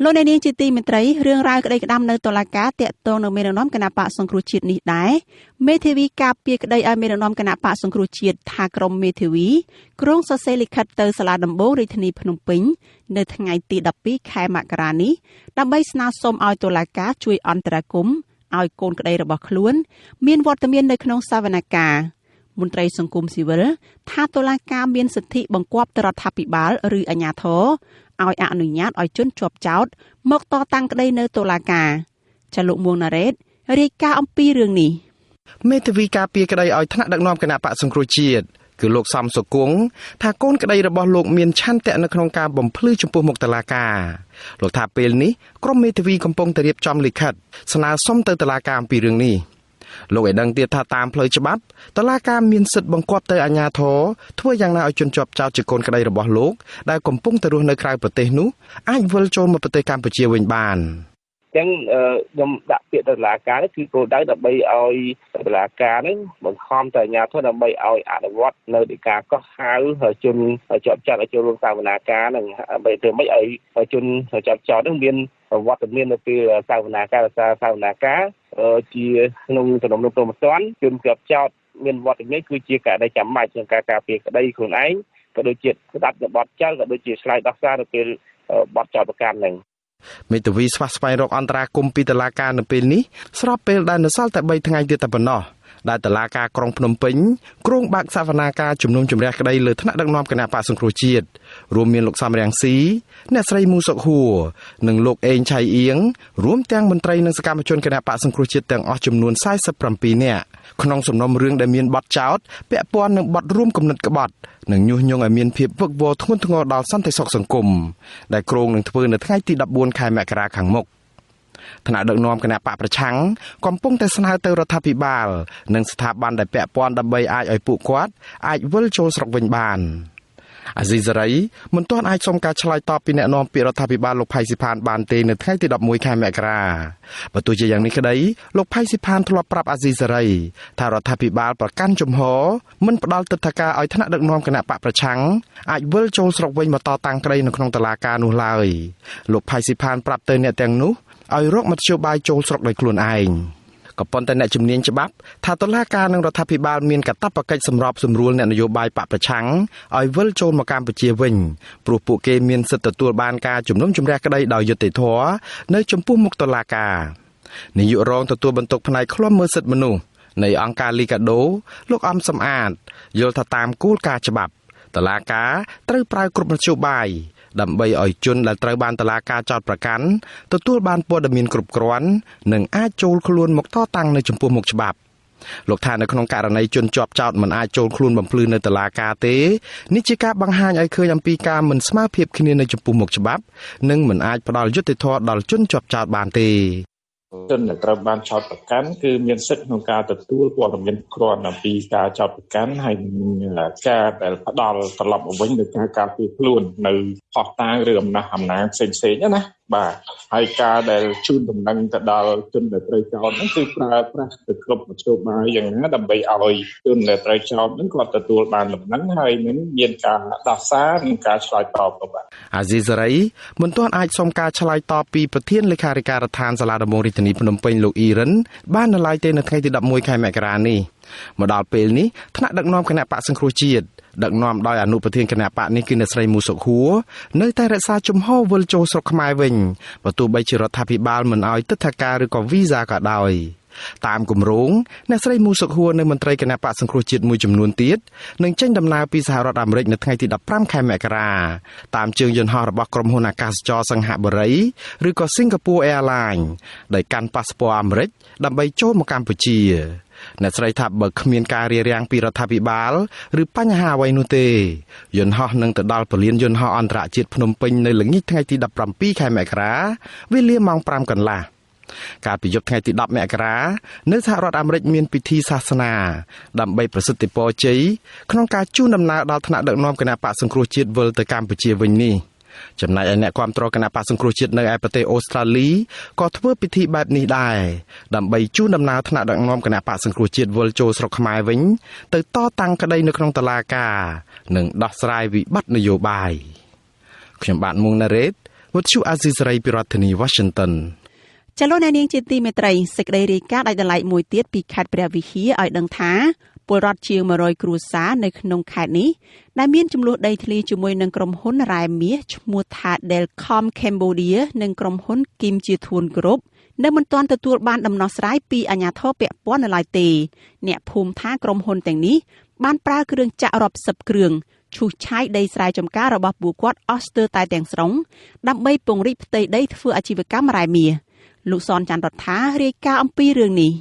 លោកអ្នកនាងជាទីមេត្រីរឿងរ៉ាវក្តីក្តាំនៅតុលាការតាក់ទងនឹងមេដឹកនាំគណៈបកសង្គ្រោះជាតិនេះដែរមេធាវីការពារក្តីឲ្យមេដឹកនាំគណៈបកសង្គ្រោះជាតិថាក្រុមមេធាវីក្រុងសរសេរលិខិតទៅសាលាដំបូងរាជធានីភ្នំពេញនៅថ្ងៃទី12ខែមករានេះដើម្បីស្នើសុំឲ្យតុលាការជួយអន្តរាគមន៍ឲ្យកូនក្តីរបស់ខ្លួនមានវត្តមាននៅក្នុងសវនកម្មមន្ត្រីសង្គមស៊ីវិលថាតុលាការមានសិទ្ធិបង្គាប់ទៅរដ្ឋាភិបាលឬអាជ្ញាធរឲ្យអនុញ្ញាតឲ្យជនជាប់ចោទមកតតាំងក្តីនៅតុលាការចាលោកមួងណារ៉េតរាយការណ៍អំពីរឿងនេះមេធាវីការពារក្តីឲ្យថ្នាក់ដឹកនាំគណៈបកសង្គ្រោះជាតិគឺលោកសំសុគង្គថាកូនក្តីរបស់លោកមានឆន្ទៈនៅក្នុងការបំភ្លឺចំពោះមុខតុលាការលោកថាពេលនេះក្រុមមេធាវីកំពុងតែរៀបចំលិខិតស្នើសុំទៅតុលាការអំពីរឿងនេះលោកឲ្យដឹងទៀតថាតាមផ្លូវច្បាប់តុលាការមានសិទ្ធិបង្គាប់ទៅអាជ្ញាធរធ្វើយ៉ាងណាឲ្យជនជាប់ចោទជាកូនក្តីរបស់លោកដែលកំពុងតែរស់នៅក្រៅប្រទេសនោះអាចវិលចូលមកប្រទេសកម្ពុជាវិញបានចឹងខ្ញុំដាក់ពាក្យទៅតុលាការនេះគឺគោលដៅដើម្បីឲ្យតុលាការនឹងបង្ខំទៅអាជ្ញាធរដើម្បីឲ្យអនុវត្តនៅដីកាកោះហៅជនជាប់ចោទឲ្យចូលរួមសវនាការនឹងដើម្បីធ្វើម៉េចឲ្យជនជាប់ចោទនឹងមានវត្តមាននៅពេលសវនាការជាក្នុងទំនុំព្រមព្រៀងជនជាប់ចោទមានវត្តមានគឺជាករណីចាំបាច់ក្នុងការការពារក្តីខ្លួនឯងក៏ដូចជាស្ដាប់នៅបទចោទក៏ដូចជាឆ្លើយដោះសារនៅពេលបទចោទប្រកាន់នឹងមេធាវីស្វះស្វែងរកអន្តរាគមន៍ពីតុលាការនៅពេលនេះស្របពេលដែលនៅសល់តែ3ថ្ងៃទៀតតែប៉ុណ្ណោះដែលតុលាការក្រុងភ្នំពេញគ្រោងបើកសវនាការជំនុំជម្រះក្តីលើថ្នាក់ដឹកនាំគណៈបកសង្គ្រោះជាតិរួមមានលោកសំរងស៊ីអ្នកស្រីមូសុកហួរនិងលោកអេងឆៃអៀងរួមទាំងមន្ត្រីនិងសកម្មជនគណៈបកសង្គ្រោះជាតិទាំងអស់ចំនួន47នាក់ក្នុងសំណុំរឿងដែលមានបទចោទពាក់ព័ន្ធនឹងបទរួមគំនិតក្បត់និងញុះញង់ឲ្យមានភាពវឹកវរធ្ងន់ធ្ងរដល់សន្តិសុខសង្គមដែលគ្រោងនឹងធ្វើនៅថ្ងៃទី14ខែមករាខាងមុខថ្នាក់ដឹកនាំគណៈបកប្រឆាំងកំពុងតែស្នើទៅរដ្ឋាភិបាលនិងស្ថាប័នដែលពាក់ព័ន្ធដើម្បីអាចឲ្យពួកគាត់អាចវិលចូលស្រុកវិញបានអាស៊ីសេរីមិនទាន់អាចសុំការឆ្លើយតបពីអ្នកនាំពាក្យរដ្ឋាភិបាលលោកផៃស៊ីផានបានទេនៅថ្ងៃទី11ខែមករាបើទោះជាយ៉ាងនេះក្តីលោកផៃស៊ីផានធ្លាប់ប្រាប់អាស៊ីសេរីថារដ្ឋាភិបាលប្រកាន់ជំហរមិនផ្ដល់ទិដ្ឋាការឲ្យថ្នាក់ដឹកនាំគណៈបកប្រឆាំងអាចវិលចូលស្រុកវិញមកតតាំងក្តីនៅក្នុងតុលាការនោះឡើយលោកផៃស៊ីផានប្រាប់ទៅអ្នកទាំងនោះឲ្យរកមធ្យោបាយចូលស្រុកដោយខ្លួនឯងក៏ប៉ុន្តែអ្នកជំនាញច្បាប់ថាតុលាការនិងរដ្ឋាភិបាលមានកាតព្វកិច្ចសម្របសម្រួលអ្នកនយោបាយបកប្រឆាំងឲ្យវិលចូលមកកម្ពុជាវិញព្រោះពួកគេមានសិទ្ធិទទួលបានការជំនុំជម្រះក្តីដោយយុត្តិធម៌នៅចំពោះមុខតុលាការនាយករងទទួលបន្ទុកផ្នែកឃ្លាំមើលសិទ្ធិមនុស្សនៃអង្គការលីកាដូលោកអំសំអាតយល់ថាតាមគោលការណ៍ច្បាប់តុលាការត្រូវប្រើគ្រប់មធ្យោបាយដើម្បីឲ្យជនដែលត្រូវបានតុលាការចោទប្រកាន់ទទួលបានព័ត៌មានគ្រប់គ្រាន់និងអាចចូលខ្លួនមកតតាំងនៅចំពោះមុខច្បាប់លោកថានៅក្នុងករណីជនជាប់ចោទមិនអាចចូលខ្លួនបំភ្លឺនៅតុលាការទេនេះជាការបង្ហាញឲ្យឃើញអំពីការមិនស្មើភាពគ្នានៅចំពោះមុខច្បាប់និងមិនអាចផ្ដល់យុត្តិធម៌ដល់ជនជាប់ចោទបានទេជនដែលត្រូវបានចោទប្រកាន់គឺមានសិទ្ធិក្នុងការទទួលព័ត៌មានគ្រាន់អំពីការចោទប្រកាន់ហើយការដែលផ្ដល់ត្រឡប់មកវិញដោយការការពារខ្លួននៅផុសតាងឬអំណះអំណាងផ្សេងៗណាបាទហើយការដែលជូនដំណឹងទៅដល់ជនដែលត្រូវចោទហ្នឹងគឺប្រើប្រាស់ទៅគ្រប់មធ្យោបាយយ៉ាងណាដើម្បីឲ្យជនដែលត្រូវចោទហ្នឹងគាត់ទទួលបានដំណឹងហើយនឹងមានការដោះសារនិងការឆ្លើយតបទៅបាទអាស៊ីសេរីមិនទាន់អាចសុំការឆ្លើយតបពីប្រធានលេខាធិការដ្ឋានសាលាដំបងរាជធានីភ្នំពេញលោកអ៊ីរ៉ានបាននៅឡើយទេនៅថ្ងៃទី11ខែមករានេះមកដល់ពេលនេះថ្នាក់ដឹកនាំគណៈបកសង្គ្រោះជាតិដឹកនាំដោយអនុប្រធានគណៈបកនេះគឺអ្នកស្រីមូសុខហួរនៅតែរក្សាជំហរវិលចូលស្រុកខ្មែរវិញបើទោះបីជារដ្ឋាភិបាលមិនអោយទិដ្ឋាការឬក៏វីសាក៏ដោយតាមគម្រោងអ្នកស្រីមូសុខហួរនៅមន្ត្រីគណៈបកសង្គ្រោះជាតិមួយចំនួនទៀតនឹងចេញដំណើរពីសហរដ្ឋអាមេរិកនៅថ្ងៃទី15ខែមករាតាមជើងយន្តហោះរបស់ក្រុមហ៊ុនអាកាសចរសង្ហបុរីឬក៏ Singapore Airlines ដោយកាន់ប៉ាសពតអាមេរិកដើម្បីចូលមកកម្ពុជាអ្នកស្រីថាបើគ្មានការរារាំងពីរដ្ឋាភិបាលឬបញ្ហាអ្វីនោះទេយន្តហោះនឹងទៅដល់ពលានយន្តហោះអន្តរជាតិភ្នំពេញនៅល្ងាចថ្ងៃទី17ខែមករាវេលាម៉ោង 5 កន្លះកាលពីយប់ថ្ងៃទី10មករានៅសហរដ្ឋអាមេរិកមានពិធីសាសនាដើម្បីប្រសិទ្ធពរជ័យក្នុងការជូនដំណើរដល់ថ្នាក់ដឹកនាំគណៈបកសង្គ្រោះជាតិវិលទៅកម្ពុជាវិញនេះចំណែកឯអ្នកគាំទ្រគណៈបកសង្គ្រោះជាតិនៅឯប្រទេសអូស្ត្រាលីក៏ធ្វើពិធីបែបនេះដែរដើម្បីជូនដំណើរថ្នាក់ដឹកនាំគណៈបកសង្គ្រោះជាតិវិលចូលស្រុកខ្មែរវិញទៅតតាំងក្តីនៅក្នុងតុលាការនិងដោះស្រាយវិបត្តិនយោបាយខ្ញុំបាទមុងណារ៉េត វិទ្យុអាស៊ីសេរីពីរដ្ឋធានី Washington ចលនានាងជាទីមេត្រីសេចក្តីរាយការណ៍ដោយដលៃមួយទៀតពីខេត្តព្រះវិហារឲ្យដឹងថាពលរដ្ឋជាង100គ្រួសារនៅក្នុងខេត្តនេះដែលមានចំនួនដីធ្លីជាមួយនឹងក្រុមហ៊ុនរ៉ែមាសឈ្មោះថា Delcom Cambodia និងក្រុមហ៊ុន Kim Chithun Group នៅមិនទាន់ទទួលបានដំណោះស្រាយពីអាជ្ញាធរពាក់ព័ន្ធនៅឡើយទេអ្នកភូមិថាក្រុមហ៊ុនទាំងនេះបានប្រើគ្រឿងចាក់រាប់សិបគ្រឿងឈូសឆាយដីស្រែចម្ការរបស់ពួកគាត់អស់ស្ទើរតែទាំងស្រុងដើម្បីពង្រីកផ្ទៃដីធ្វើអាជីវកម្មរ៉ែមាសលោកសនច័ន្ទរដ្ឋារាយការណ៍អំពីរឿងនេះ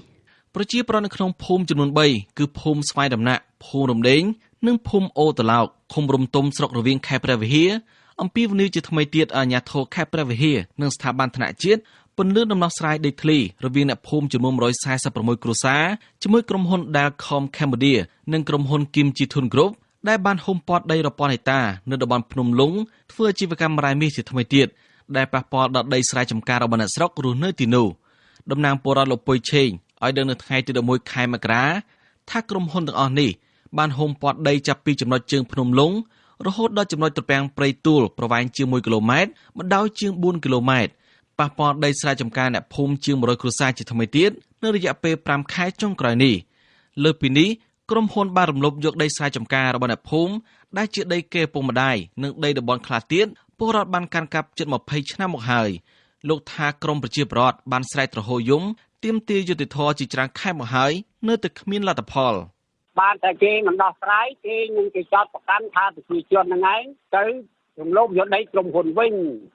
ប្រជាប្រដ្ឋនៅក្នុងភូមិចំនួន3គឺភូមិស្វាយដំណាក់ភូមិរំដេងនិងភូមិអូតឡោកឃុំរំទុំស្រុករវៀងខេត្តព្រះវិហារអំពីវិនិយោគជាថ្មីទៀតអាជ្ញាធរខេត្តព្រះវិហារនិងស្ថាប័នថ្នាក់ជាតិពន្យល់ដំណោះស្រាយដីធ្លីរវាងអ្នកភូមិចំនួន146គ្រួសារជាមួយក្រុមហ៊ុន Delcom Cambodia និងក្រុមហ៊ុន Kim Chithun Group ដែលបានហ៊ុមព័ទ្ធដីរាប់ពាន់ហិកតានៅតំបន់ភ្នំលុងធ្វើអាជីវកម្មរ៉ែមាសជាថ្មីទៀតដែលប៉ះពាល់ដល់ដីស្រែចម្ការរបស់អ្នកស្រុករស់នៅទីនោះតំណាងពលរដ្ឋលោកពុយឆេងឲ្យដឹងនៅថ្ងៃទី11ខែមករាថាក្រុមហ៊ុនទាំងអស់នេះបានហ៊ុមព័ទ្ធដីចាប់ពីចំណុចជើងភ្នំលុងរហូតដល់ចំណុចត្រពាំងព្រៃទួលប្រវែងជាង1គីឡូម៉ែត្របណ្ដោយជាង4គីឡូម៉ែត្រប៉ះពាល់ដីស្រែចម្ការអ្នកភូមិជាង100គ្រួសារជាថ្មីទៀតនៅរយៈពេល5ខែចុងក្រោយនេះលើពីនេះក្រុមហ៊ុនបានរំលោភយកដីស្រែចម្ការរបស់អ្នកភូមិដែលជាដីគេពុកម្ដាយនិងដីតំបន់ខ្លះទៀតពលរដ្ឋបានកាន់កាប់ជិត20ឆ្នាំមកហើយលោកថាក្រមប្រជាពលរដ្ឋបានស្រែកទ្រហោយំទាមទារយុត្តិធម៌ជាច្រើនខែមកហើយនៅតែគ្មានលទ្ធផលបានតែគេមិនដោះស្រាយគេនឹងគេចោទប្រកាន់ថាប្រជាជននឹងឯងទៅរំលោភយកដីក្រុមហ៊ុនវិញ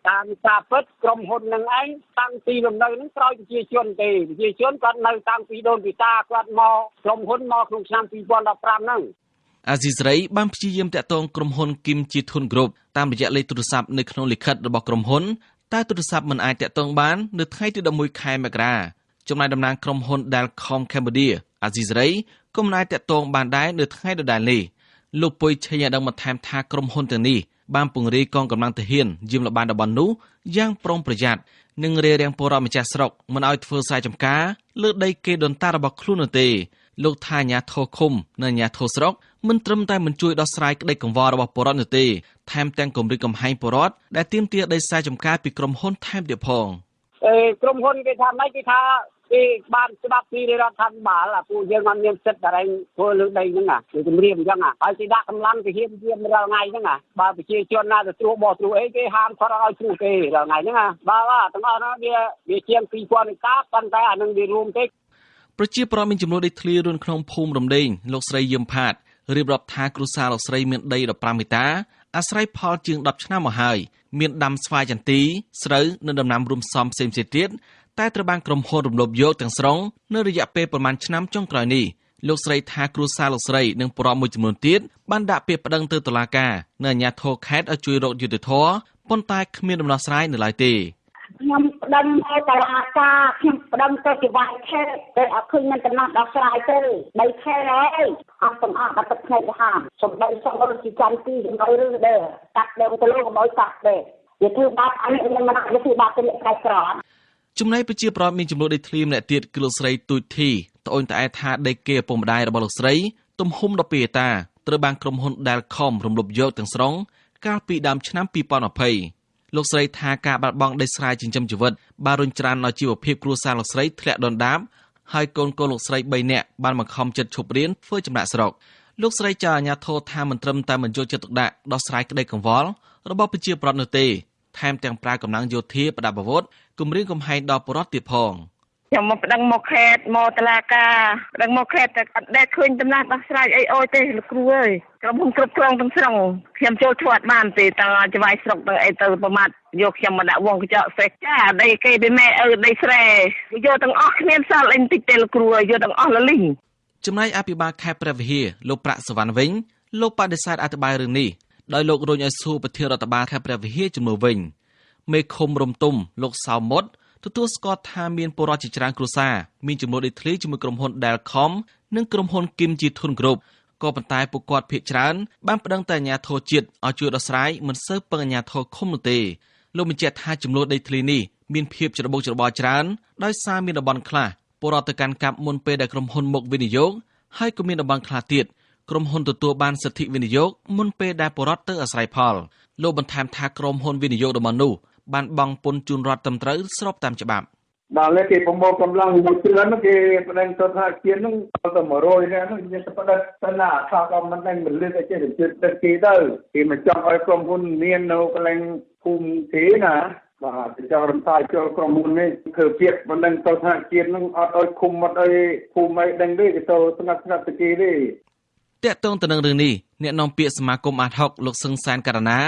តាមការពិតក្រុមហ៊ុននឹងឯងតាំងពីលំនៅនឹងក្រោយប្រជាជនទេប្រជាជនគាត់នៅតាំងពីដូនពីតាគាត់មកក្រុមហ៊ុនមកក្នុងឆ្នាំ2015ហ្នឹងអាស៊ីសេរីបានព្យាយាមតាក់ទងក្រុមហ៊ុន Kim Chithun Group តាមរយៈលេខទូរស័ព្ទនៅក្នុងលិខិតរបស់ក្រុមហ៊ុនតែទូរស័ព្ទមិនអាចតាក់ទងបាននៅថ្ងៃទី11ខែមករាចំណែកតំណាងក្រុមហ៊ុន Delcom Cambodia អាស៊ីសេរីក៏មិនអាចតាក់ទងបានដែរនៅថ្ងៃដដែលនេះលោកពុយឆេញបានបន្ថែមថាក្រុមហ៊ុនទាំងនេះបានពង្រាយកងកម្លាំងទាហានយាមល្បាតតំបន់នោះយ៉ាងប្រុងប្រយ័ត្ននិងរារាំងពលរដ្ឋម្ចាស់ស្រុកមិនឲ្យធ្វើស្រែចម្ការលើដីគេដូនតារបស់ខ្លួននោះទេលោកថាអាជ្ញាធរឃុំនិងអាជ្ញាធរស្រុកមិនត្រឹមតែមិនជួយដោះស្រាយក្តីកង្វល់របស់ពលរដ្ឋនោះទេថែមទាំងគំរាមកំហែងពលរដ្ឋដែលទាមទារដីស្រែចម្ការពីក្រុមហ៊ុនថែមទៀតផងក្រុមហ៊ុនគេថាម៉េចគេថាគេបានច្បាប់ពីរដ្ឋាភិបាលពួកយើងមិនមានសិទ្ធិតែធ្វើលើដីហ្នឹងគេគម្រាមអញ្ចឹងហើយគេដាក់កម្លាំងទាហានជារាល់ថ្ងៃហ្នឹងបើប្រជាជនណាទៅត្រួសបោះត្រួសអីគេហាមគាត់ឲ្យត្រួសទេរាល់ថ្ងៃហ្នឹងបាទទាំងអស់ហ្នឹងវាជាង 2000 ហិកតាប៉ុន្តែអានឹងវារួមទេប្រជាប្រដ្ឋមានចំនួនដីធ្លីរួនក្នុងភូមិរំដេងលោកស្រីយឹមផាតរៀបរាប់ថាគ្រួសារលោកស្រីមានដី15ហិកតាអាស្រ័យផលជាង10ឆ្នាំមកហើយមានដាំស្វាយចន្ទីស្រូវនិងដំណាំរួមផ្សំផ្សេងៗទៀតតែត្រូវបានក្រុមហ៊ុនរំលោភយកទាំងស្រុងនៅរយៈពេលប្រមាណឆ្នាំចុងក្រោយនេះលោកស្រីថាគ្រួសារលោកស្រីនិងពលរដ្ឋមួយចំនួនទៀតបានដាក់ពាក្យប្តឹងទៅតុលាការនៅអាជ្ញាធរខេត្តឲ្យជួយរកយុត្តិធម៌ប៉ុន្តែគ្មានដំណោះស្រាយនៅឡើយទេខ្ញុំប្តឹងទៅតុលាការខ្ញុំប្តឹងទៅជាវាយខេត្តតែអត់ឃើញមានដំណោះស្រាយទេ3ខែហើយអត់ទាំងអស់ដល់ទឹកភ្នែកទៅហាមសំបីសំរុំជាចាំទីដើម្បីឬដែរកាត់ដើមទៅលោកឲ្យកាត់ដែរវាធ្វើបាបអនុញ្ញាតមិនឲ្យធ្វើបាបទៅអ្នកក្រៅក្រមចំណែកប្រជាប្រដ្ឋមានចំនួនដីធ្លីម្នាក់ទៀតគឺលោកស្រីទូចធីត្អូញត្អែថាដីគេឪពុកម្ដាយរបស់លោកស្រីទំហំ12ហិកតាត្រូវបានក្រុមហ៊ុន Delcom រំលោភយកទាំងស្រុងកាលពីដើមឆ្នាំ2020លោកស្រីថាការបាត់បង់ដីស្រែចិញ្ចឹមជីវិតបានរុញច្រានដល់ជីវភាពគ្រួសារលោកស្រីធ្លាក់ដុនដាបហើយកូនលោកស្រី3នាក់បានបង្ខំចិត្តឈប់រៀនធ្វើចំណាក់ស្រុកលោកស្រីចៅអាជ្ញាធរថាមិនត្រឹមតែមិនយកចិត្តទុកដាក់ដោះស្រាយក្តីកង្វល់របស់ប្រជាប្រដ្ឋនោះទេថែមទាំងប្រើកម្លាំងយោធាប្រដាប់អាវុធគំរាមកំហែងដល់ពលរដ្ឋទៀតផងខ្ញុំមកប្តឹងមកខេត្តមកតុលាការប្តឹងមកខេត្តតែអត់ដែលឃើញដំណោះស្រាយអីអូយទេលោកគ្រូអើយក្រុមហ៊ុនគ្រប់គ្រងទាំងស្រុងខ្ញុំចូលធ្វើអត់បានទេតាចវាយស្រុកទាំងអីទៅប្រមាថយកខ្ញុំមកដាក់វងកញ្ចក់សេះចាដីគេពីម៉ែដីស្រែយកទាំងអស់គ្មានសល់អីបន្តិចទេលោកគ្រូយកទាំងអស់លលីងចំណែកអភិបាលខេត្តព្រះវិហារលោកប្រាក់សវណ្ណវិញលោកបដិសេធអធិប្បាយរឿងនេះដោយលោករុញឲ្យសួរប្រធានរដ្ឋបាលខេត្តព្រះវិហារជំនួសវិញមេឃុំរំទុំលោកសៅមុតទទួលស្គាល់ថាមានពលរដ្ឋជាច្រើនគ្រួសារមានចំនួនដីធ្លីជាមួយក្រុមហ៊ុន Delcom និងក្រុមហ៊ុន Kim Chithun Group ក៏ប៉ុន្តែពួកគាត់ភាគច្រើនបានប្តឹងតែអាជ្ញាធរជាតិឲ្យជួយដោះស្រាយមិនសូវពឹងអាជ្ញាធរឃុំនោះទេលោកបញ្ជាក់ថាចំនួនដីធ្លីនេះមានភាពច្របូកច្របល់ច្រើនដោយសារមានតំបន់ខ្លះពលរដ្ឋទៅកាន់កាប់មុនពេលដែលក្រុមហ៊ុនមកវិនិយោគហើយក៏មានតំបន់ខ្លះទៀតក្រុមហ៊ុនទទួលបានសិទ្ធិវិនិយោគមុនពេលដែលពលរដ្ឋទៅអាស្រ័យផលលោកបន្ថែមថាក្រុមហ៊ុនវិនិយោគតំបន់នោះ បានបង់ពន្ធជូនរដ្ឋត្រឹមត្រូវស្របតាមច្បាប់ដល់គេប្រមូលកម្លាំងមួយគ្រឿងគេប្តឹងទៅថាជាតិនឹងទៅ100នាក់នោះយើងទៅប្តឹងទៅណាថាក៏មិនដឹងមិនលឺតែចេះទៅគេទៅគេមិនចង់ឲ្យក្រុមហ៊ុនមាននៅកន្លែងភូមិទេណាបាទចង់រំសាយចូលក្រុមហ៊ុននេះធ្វើជាតិមិនដឹងទៅថាជាតិនឹងអត់ឲ្យឃុំអត់ឲ្យភូមិអីដឹងទេគេទៅស្ងាត់ទៅគេទេតាក់ទងទៅនឹងរឿងនេះអ្នកនាំពាក្យសមាគមអាតហុកលោកសឹងសានករណា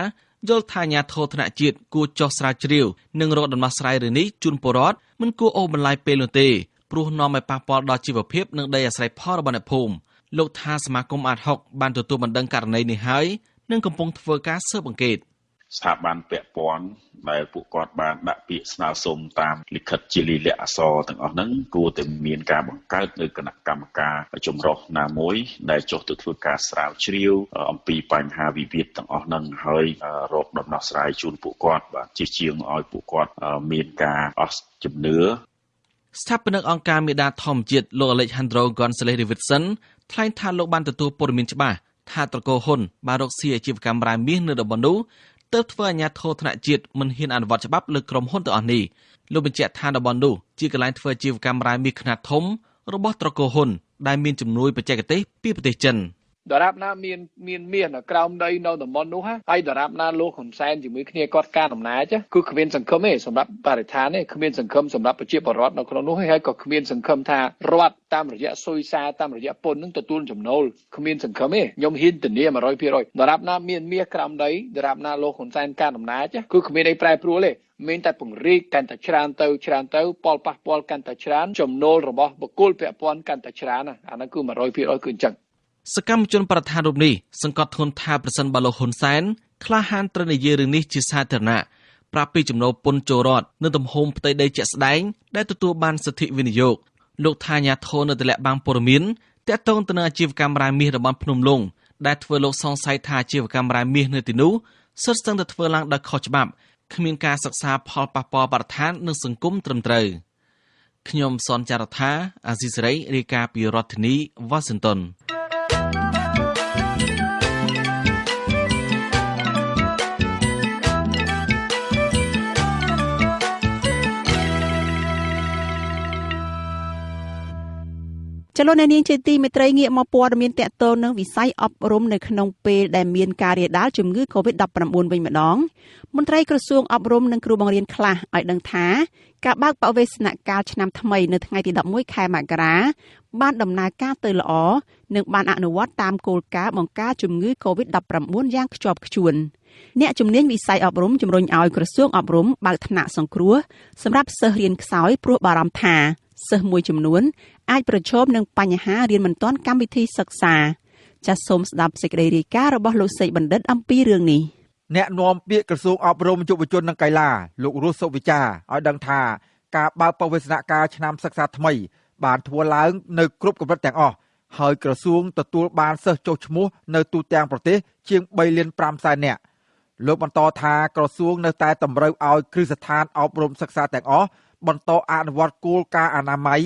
យល់ថាអាជ្ញាធរថ្នាក់ជាតិគួរចោះស្រាវជ្រាវនិងរកដំណោះស្រាយរឿងនេះជូនពលរដ្ឋមិនគួរអូសបន្លាយពេលនោះទេព្រោះនាំឲ្យប៉ះពាល់ដល់ជីវភាពនិងដីអាស្រ័យផលរបស់អ្នកភូមិលោកថាសមាគមអាតហុកបានទទួលបណ្ដឹងករណីនេះហើយនិងកំពុងធ្វើការស៊ើបអង្កេតស្ថាប័នពាក់ព័ន្ធដែលពួកគាត់បានដាក់ពាក្យស្នើសុំតាមលិខិតជាលិលាអក្សរទាំងអស់ហ្នឹងគួរតែមានការបង្កើតនៅគណៈកម្មការចម្រុះណាមួយដែលចុះទៅធ្វើការស្រាវជ្រាវអំពីបញ្ហាវិវាទទាំងអស់ហ្នឹងហើយរកដំណោះស្រាយជូនពួកគាត់បាទជាជាងឲ្យពួកគាត់មានការអស់ជំនឿស្ថាបនិកអង្គការមេដាធម្មជាតិលោក Alejandro Gonzalez Davidson ថ្លែងថាលោកបានទទួលព័ត៌មានច្បាស់ថាត្រកូលហ៊ុនបានរកស៊ីអាជីវកម្មរ៉ែមាសនៅតំបន់នោះទើបធ្វើអាជ្ញាធរថ្នាក់ជាតិមិនហ៊ានអនុវត្តច្បាប់លើក្រុមហ៊ុនទាំងអស់នេះលោកបញ្ជាក់ថាតំបន់នោះជាកន្លែងធ្វើអាជីវកម្មរ៉ែមាសខ្នាតធំរបស់ត្រកូលហ៊ុនដែលមានជំនួយបច្ចេកទេសពីប្រទេសចិនដរាបណាមានមាសនៅក្រោមដីនៅតំបន់នោះហើយដរាបណាលោកហ៊ុនសែនជាមួយគ្នាគាត់ការអំណាចគឺគ្មានសង្ឃឹមទេសម្រាប់បរិស្ថានទេគ្មានសង្ឃឹមសម្រាប់ប្រជាពលរដ្ឋនៅក្នុងនោះហើយក៏គ្មានសង្ឃឹមថារដ្ឋតាមរយៈសុយសាតាមរយៈពន្ធនឹងទទួលចំណូលគ្មានសង្ឃឹមទេខ្ញុំហ៊ានធានា 100% ដរាបណាមានមាសក្រោមដីដរាបណាលោកហ៊ុនសែនការអំណាចគឺគ្មានអីប្រែប្រួលទេមានតែពង្រីកកាន់តែច្រើនទៅផលប៉ះពាល់កាន់តែច្រើនចំណូលរបស់បុគ្គលពាក់ព័ន្ធកាន់តែច្រើនអានោះគឺ 100% គឺអញ្ចឹងសកម្មជនប្រធានរូបនេះសង្កត់ធ្ងន់ថាប្រសិនបើលោកហ៊ុនសែនក្លាហានត្រូវនិយាយរឿងនេះជាសាធារណៈប្រាប់ពីចំណូលពន្ធចូលរដ្ឋនៅទំហំផ្ទៃដីជាក់ស្ដែងដែលទទួលបានសិទ្ធិវិនិយោគលោកថាអាជ្ញាធរនៅតែលាក់បាំងព័ត៌មានទាក់ទងទៅនឹងអាជីវកម្មរ៉ែមាសរបស់ភ្នំលុងដែលធ្វើលោកសង្ស័យថាអាជីវកម្មរ៉ែមាសនៅទីនោះសុទ្ធសឹងតែធ្វើឡើងដោយខុសច្បាប់គ្មានការសិក្សាផលប៉ះពាល់បរិស្ថាននិងសង្គមត្រឹមត្រូវខ្ញុំសនចាររថាអាស៊ីសេរីរាយការណ៍ពីរដ្ឋធានីវ៉ាស៊ីនតោនចលនានាងជាទីមេត្រីងាកមកព័ត៌មានតកតលនឹងវិស័យអប់រំនៅក្នុងពេលដែលមានការរាលដាលជំងឺ Covid-19 វិញម្ដងមន្ត្រីក្រសួងអប់រំនិងគ្រូបង្រៀនខ្លះឲ្យដឹងថាការបើកបវេសនកាលឆ្នាំថ្មីនៅថ្ងៃទី11ខែមករាបានដំណើរការទៅល្អនិងបានអនុវត្តតាមគោលការណ៍បង្ការជំងឺ Covid-19 យ៉ាងខ្ជាប់ខ្ជួនអ្នកជំនាញវិស័យអប់រំជំរុញឲ្យក្រសួងអប់រំបើកថ្នាក់សង្គ្រោះសម្រាប់សិស្សរៀនខ្សោយព្រោះបារម្ភថាសិស្សមួយចំនួនអាចប្រឈមនឹងបញ្ហារៀនមិនទាន់កម្មវិធីសិក្សាចាសសូមស្ដាប់សេចក្តីរាយការណ៍របស់លោកសេកបណ្ឌិតអំពីរឿងនេះអ្នកនាំពាក្យក្រសួងអប់រំយុវជននិងកីឡាលោករស់សុវិចាឲ្យដឹងថាការបើកបវេសនកាលឆ្នាំសិក្សាថ្មីបានធ្វើឡើងនៅគ្រប់កម្រិតទាំងអស់ហើយក្រសួងទទួលបានសិស្សចុះឈ្មោះនៅទូទាំងប្រទេសជាង 3 លាន 5 សែននាក់លោកបន្តថាក្រសួងនៅតែតម្រូវឲ្យគ្រឹះស្ថានអប់រំសិក្សាទាំងអស់បន្តអនុវត្តគោលការណ៍អនាម័យ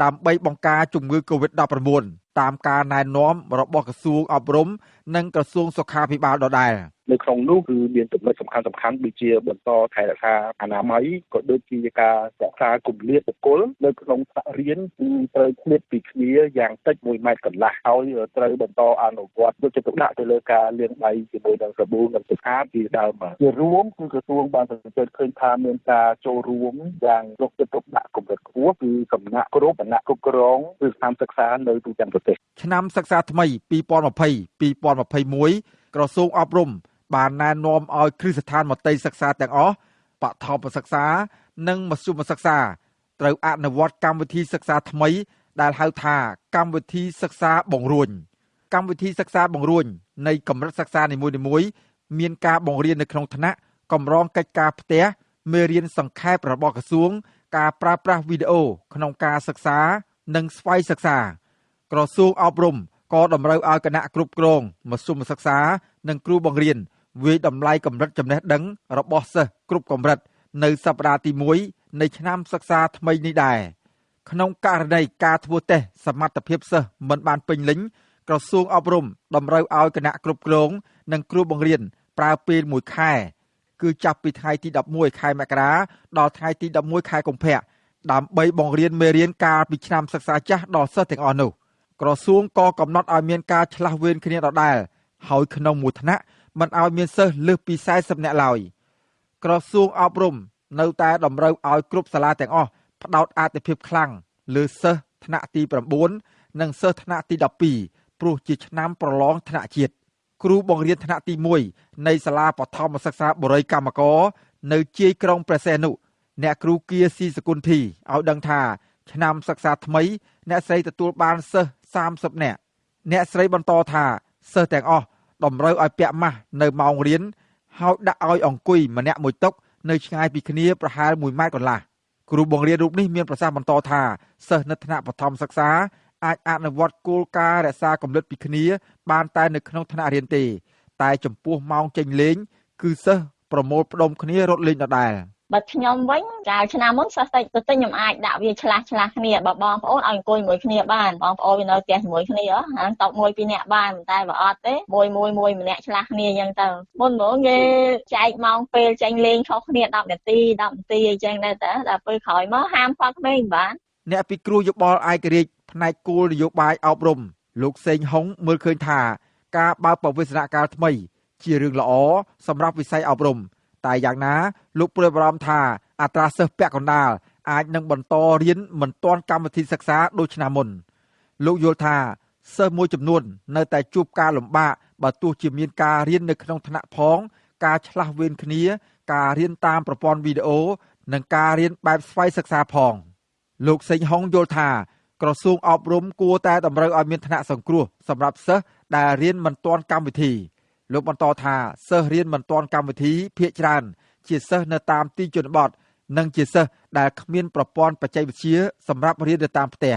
ដើម្បីបង្ការជំងឺ Covid-19 តាមការណែនាំរបស់ក្រសួងអប់រំនិងក្រសួងសុខាភិបាលដដែលនៅក្នុងនោះគឺមានចំណុចសំខាន់ដូចជាបន្តថែរក្សាអនាម័យក៏ដូចជាការរក្សាគម្លាតបុគ្គលនៅក្នុងថ្នាក់រៀនគឺត្រូវឃ្លាតពីគ្នាយ៉ាងតិច1ម៉ែត្រកន្លះហើយត្រូវបន្តអនុវត្តយកចិត្តទុកដាក់ទៅលើការលាងដៃជាមួយនឹងសាប៊ូនិងទឹកស្អាតជាដើមជារួមគឺក្រសួងបានសង្កេតឃើញថាមានការចូលរួមយ៉ាងយកចិត្តទុកដាក់កម្រិតខ្ពស់គឺសំណាក់គ្រប់គណៈគ្រប់គ្រងគឺស្ថានសិក្សានៅទូទាំងប្រទេសឆ្នាំសិក្សាថ្មី 2020-2021 ក្រសួងអប់រំបានណែនាំឲ្យគ្រឹះស្ថានមត្តេយ្យសិក្សាទាំងអស់បឋមសិក្សានិងមធ្យមសិក្សាត្រូវអនុវត្តកម្មវិធីសិក្សាថ្មីដែលហៅថាកម្មវិធីសិក្សាបង្រួញកម្មវិធីសិក្សាបង្រួញនៃកម្រិតសិក្សានីមួយៗមានការបង្រៀននៅក្នុងថ្នាក់កម្រងកិច្ចការផ្ទះមេរៀនសង្ខេបរបស់ក្រសួងការប្រើប្រាស់វីដេអូក្នុងការសិក្សានិងស្វ័យសិក្សាក្រសួងអប់រំក៏តម្រូវឲ្យគណៈគ្រប់គ្រងមធ្យមសិក្សានិងគ្រូបង្រៀនវាយតម្លៃកម្រិតចំណេះដឹងរបស់សិស្សគ្រប់កម្រិតនៅសប្តាហ៍ទី1នៃឆ្នាំសិក្សាថ្មីនេះដែរក្នុងករណីការធ្វើតេស្តសមត្ថភាពសិស្សមិនបានពេញលេញក្រសួងអប់រំតម្រូវឲ្យគណៈគ្រប់គ្រងនិងគ្រូបង្រៀនប្រើពេល1ខែ គឺចាប់ពីថ្ងៃទី11ខែមករាដល់ថ្ងៃទី11ខែកុម្ភៈដើម្បីបង្រៀនមេរៀនកាលពីឆ្នាំសិក្សាចាស់ដល់សិស្សទាំងអស់នោះក្រសួងក៏កំណត់ឲ្យមានការឆ្លាស់វេនគ្នាដដែលហើយក្នុងមួយថ្នាក់មិនឲ្យមានសិស្សលើសពី40នាក់ឡើយក្រសួងអប់រំនៅតែតម្រូវឲ្យគ្រប់សាលាទាំងអស់ផ្ដោតអាទិភាពខ្លាំងលើសិស្សថ្នាក់ទី9និងសិស្សថ្នាក់ទី12ព្រោះជាឆ្នាំប្រឡងថ្នាក់ជាតិគ្រូបង្រៀនថ្នាក់ទី1នៃសាលាបឋមសិក្សាបុរីកម្មករនៅជាយក្រុងព្រះសីហនុអ្នកគ្រូគៀស៊ីសគុណធីឲ្យដឹងថាឆ្នាំសិក្សាថ្មីអ្នកស្រីទទួលបានសិស្ស30នាក់អ្នកស្រីបន្តថាសិស្សទាំងអស់តម្រូវឲ្យពាក់ម៉ាស់នៅម៉ោងរៀនហើយដាក់ឲ្យអង្គុយម្នាក់មួយតុនៅឆ្ងាយពីគ្នាប្រហែល1ម៉ែត្រកន្លះគ្រូបង្រៀនរូបនេះមានប្រសាសន៍បន្តថាសិស្សនៅថ្នាក់បឋមសិក្សាអាចអនុវត្តគោលការណ៍រក្សាកម្រិតពីគ្នាបានតែនៅក្នុងថ្នាក់រៀនទេតែចំពោះម៉ោងចេញលេងគឺសិស្សប្រមូលផ្ដុំគ្នារត់លេងដដែលបើខ្ញុំវិញកាលឆ្នាំមុនសិស្សតិចទៅខ្ញុំអាចដាក់វាឆ្លាស់គ្នាបើបងប្អូនឲ្យអង្គុយមួយគ្នាបានបងប្អូនវានៅផ្ទះជាមួយគ្នាហាងតបមួយពីរនាក់បានតែបើអត់ទេមួយម្នាក់ឆ្លាស់គ្នាអញ្ចឹងទៅមុនហ្មងគេចែកម៉ោងពេលចេញលេងខុសគ្នា10នាទីអញ្ចឹងដែរតែដល់ពេលក្រោយមកហាមផាត់ក្មេងបានអ្នកពិគ្រោះយោបល់ឯករាជ្យផ្នែកគោលនយោបាយអប់រំលោកសេងហុងមើលឃើញថាការបើកបវិសនកាលថ្មីជារឿងល្អសម្រាប់វិស័យអប់រំតែយ៉ាងណាលោកព្រួយបារម្ភថាអត្រាសិស្សពាក់កណ្ដាលអាចនឹងបន្តរៀនមិនទាន់កម្មវិធីសិក្សាដូចឆ្នាំមុនលោកយល់ថាសិស្សមួយចំនួននៅតែជួបការលំបាកបើទោះជាមានការរៀននៅក្នុងថ្នាក់ផងការឆ្លាស់វេនគ្នាការរៀនតាមប្រព័ន្ធវីដេអូនិងការរៀនបែបស្វ័យសិក្សាផងលោកសេងហុងយល់ថាក្រសួងអប់រំគួរតែតម្រូវឲ្យមានថ្នាក់សង្គ្រោះសម្រាប់សិស្សដែលរៀនមិនទាន់កម្មវិធីលោកបន្តថាសិស្សរៀនមិនទាន់កម្មវិធីភាគច្រើនជាសិស្សនៅតាមទីជនបទនិងជាសិស្សដែលគ្មានប្រព័ន្ធបច្ចេកវិទ្យាសម្រាប់រៀននៅតាមផ្ទះ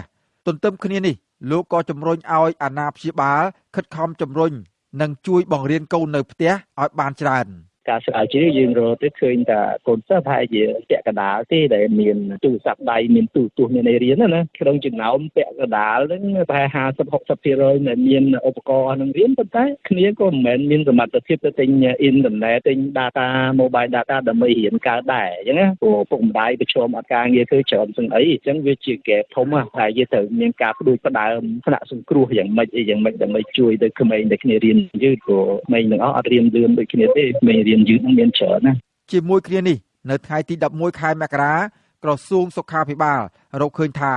ទន្ទឹមគ្នានេះលោកក៏ជំរុញឲ្យអាណាព្យាបាលខិតខំជំរុញនិងជួយបង្រៀនកូននៅផ្ទះឲ្យបានច្រើនការស្រាវជ្រាវយើងរកទៅឃើញថាកូនសិស្សប្រហែលជាពាក់កណ្ដាលទេដែលមានទូរស័ព្ទដៃមានទូរទស្សន៍មានអីរៀនណាក្នុងចំណោមពាក់កណ្ដាលហ្នឹងប្រហែល50-60% ដែលមានឧបករណ៍នឹងរៀនប៉ុន្តែគ្នាក៏មិនមែនមានសមត្ថភាពទៅទិញអ៊ីនធឺណិតទិញ data mobile data ដើម្បីរៀនកើតដែរអញ្ចឹងណាព្រោះពុកម្ដាយប្រឈមអត់ការងារធ្វើច្រើនស្ងអីអញ្ចឹងវាជាកែបធំថាយើងត្រូវមានការផ្ដួចផ្ដើមថ្នាក់សង្គ្រោះយ៉ាងម៉េចដើម្បីជួយទៅក្មេងដែលគ្នារៀនយឺតព្រោះក្មេងទាំងអស់អត់រៀនលឿនដូចគ្នាទេក្មេងរៀនយឺតនឹងមានច្រើនណាជាមួយគ្នានេះនៅថ្ងៃទី11ខែមករាក្រសួងសុខាភិបាលរកឃើញថា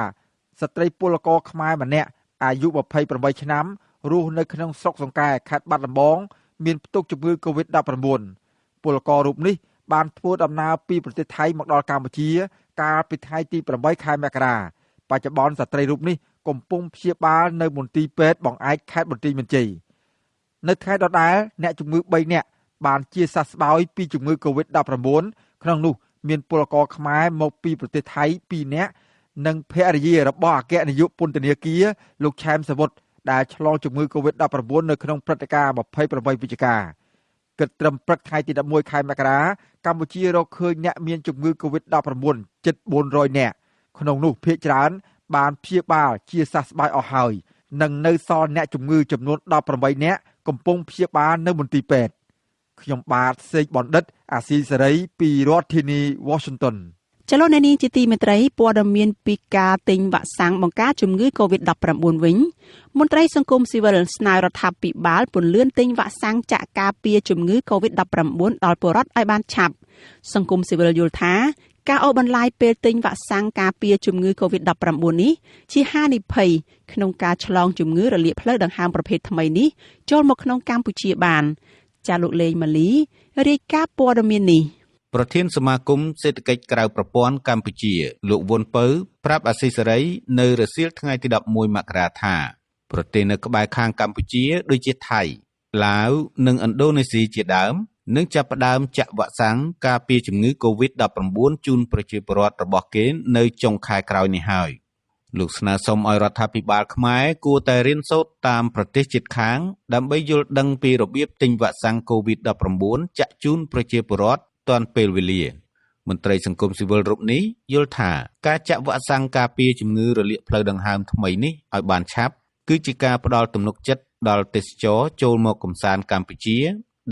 ស្ត្រីពលករខ្មែរម្នាក់អាយុ28ឆ្នាំរស់នៅក្នុងស្រុកសង្កែខេត្តបាត់ដំបងមានផ្ទុកជំងឺ Covid-19 ពលកររូបនេះបានធ្វើដំណើរពីប្រទេសថៃមកដល់កម្ពុជាកាលពីថ្ងៃទី8ខែមករាបច្ចុប្បន្នស្ត្រីរូបនេះកំពុងព្យាបាលនៅមន្ទីរពេទ្យបង្អែកខេត្តបន្ទាយមានជ័យនៅថ្ងៃដដែលអ្នកជំងឺ3នាក់បានជាសះស្បើយពីជំងឺ Covid-19 ក្នុងនោះមានពលករខ្មែរមកពីប្រទេសថៃ2នាក់និងភរិយារបស់អគ្គនាយកពន្ធនាគារលោកឆែមសវុតដែលឆ្លងជំងឺ Covid-19 នៅក្នុងព្រឹត្តិការណ៍28វិច្ឆិកាគិតត្រឹមព្រឹកថ្ងៃទី11ខែមករាកម្ពុជារកឃើញអ្នកមានជំងឺ Covid-19 ជិត400នាក់ក្នុងនោះភាគច្រើនបានព្យាបាលជាសះស្បើយអស់ហើយនិងនៅសល់អ្នកជំងឺចំនួន18នាក់កំពុងព្យាបាលនៅមន្ទីរពេទ្យខ្ញុំបាទសេកបណ្ឌិតអាស៊ីសេរីពីរដ្ឋធានី Washington ចលនានេះជាទីមេត្រីព័ត៌មានពីការទិញវ៉ាក់សាំងបង្ការជំងឺ Covid-19 វិញមន្ត្រីសង្គមស៊ីវិលស្នើរដ្ឋាភិបាលពន្យាទិញវ៉ាក់សាំងចាក់ការពារជំងឺ Covid-19 ដល់ពលរដ្ឋឲ្យបានឆាប់សង្គមស៊ីវិលយល់ថាការអូសបន្លាយពេលទិញវ៉ាក់សាំងការពារជំងឺ Covid-19 នេះជាហានិភ័យក្នុងការឆ្លងជំងឺរលាកផ្លូវដង្ហើមប្រភេទថ្មីនេះចូលមកក្នុងកម្ពុជាបានចាលោកលេងម៉ាលីរាយការណ៍ព័ត៌មាននេះប្រធានសមាគមសេដ្ឋកិច្ចក្រៅប្រព័ន្ធកម្ពុជាលោកវុនពៅប្រាប់អាស៊ីសេរីនៅរសៀលថ្ងៃទី11មករាថាប្រទេសនៅក្បែរខាងកម្ពុជាដូចជាថៃឡាវនិងឥណ្ឌូនេស៊ីជាដើមនឹងចាប់ផ្ដើមចាក់វ៉ាក់សាំងការពារជំងឺ Covid-19 ជូនប្រជាពលរដ្ឋរបស់គេនៅចុងខែក្រោយនេះហើយលោកស្នើសុំឲ្យរដ្ឋាភិបាលខ្មែរគួរតែរៀនសូត្រតាមប្រទេសជិតខាងដើម្បីយល់ដឹងពីរបៀបទិញវ៉ាក់សាំង COVID-19 ចាក់ជូនប្រជាពលរដ្ឋទាន់ពេលវេលាមន្ត្រីសង្គមស៊ីវិលរូបនេះយល់ថាការចាក់វ៉ាក់សាំងការពារជំងឺរលាកផ្លូវដង្ហើមថ្មីនេះឲ្យបានឆាប់គឺជាការផ្ដល់ទំនុកចិត្តដល់ទេសចរចូលមកកំសាន្តកម្ពុជា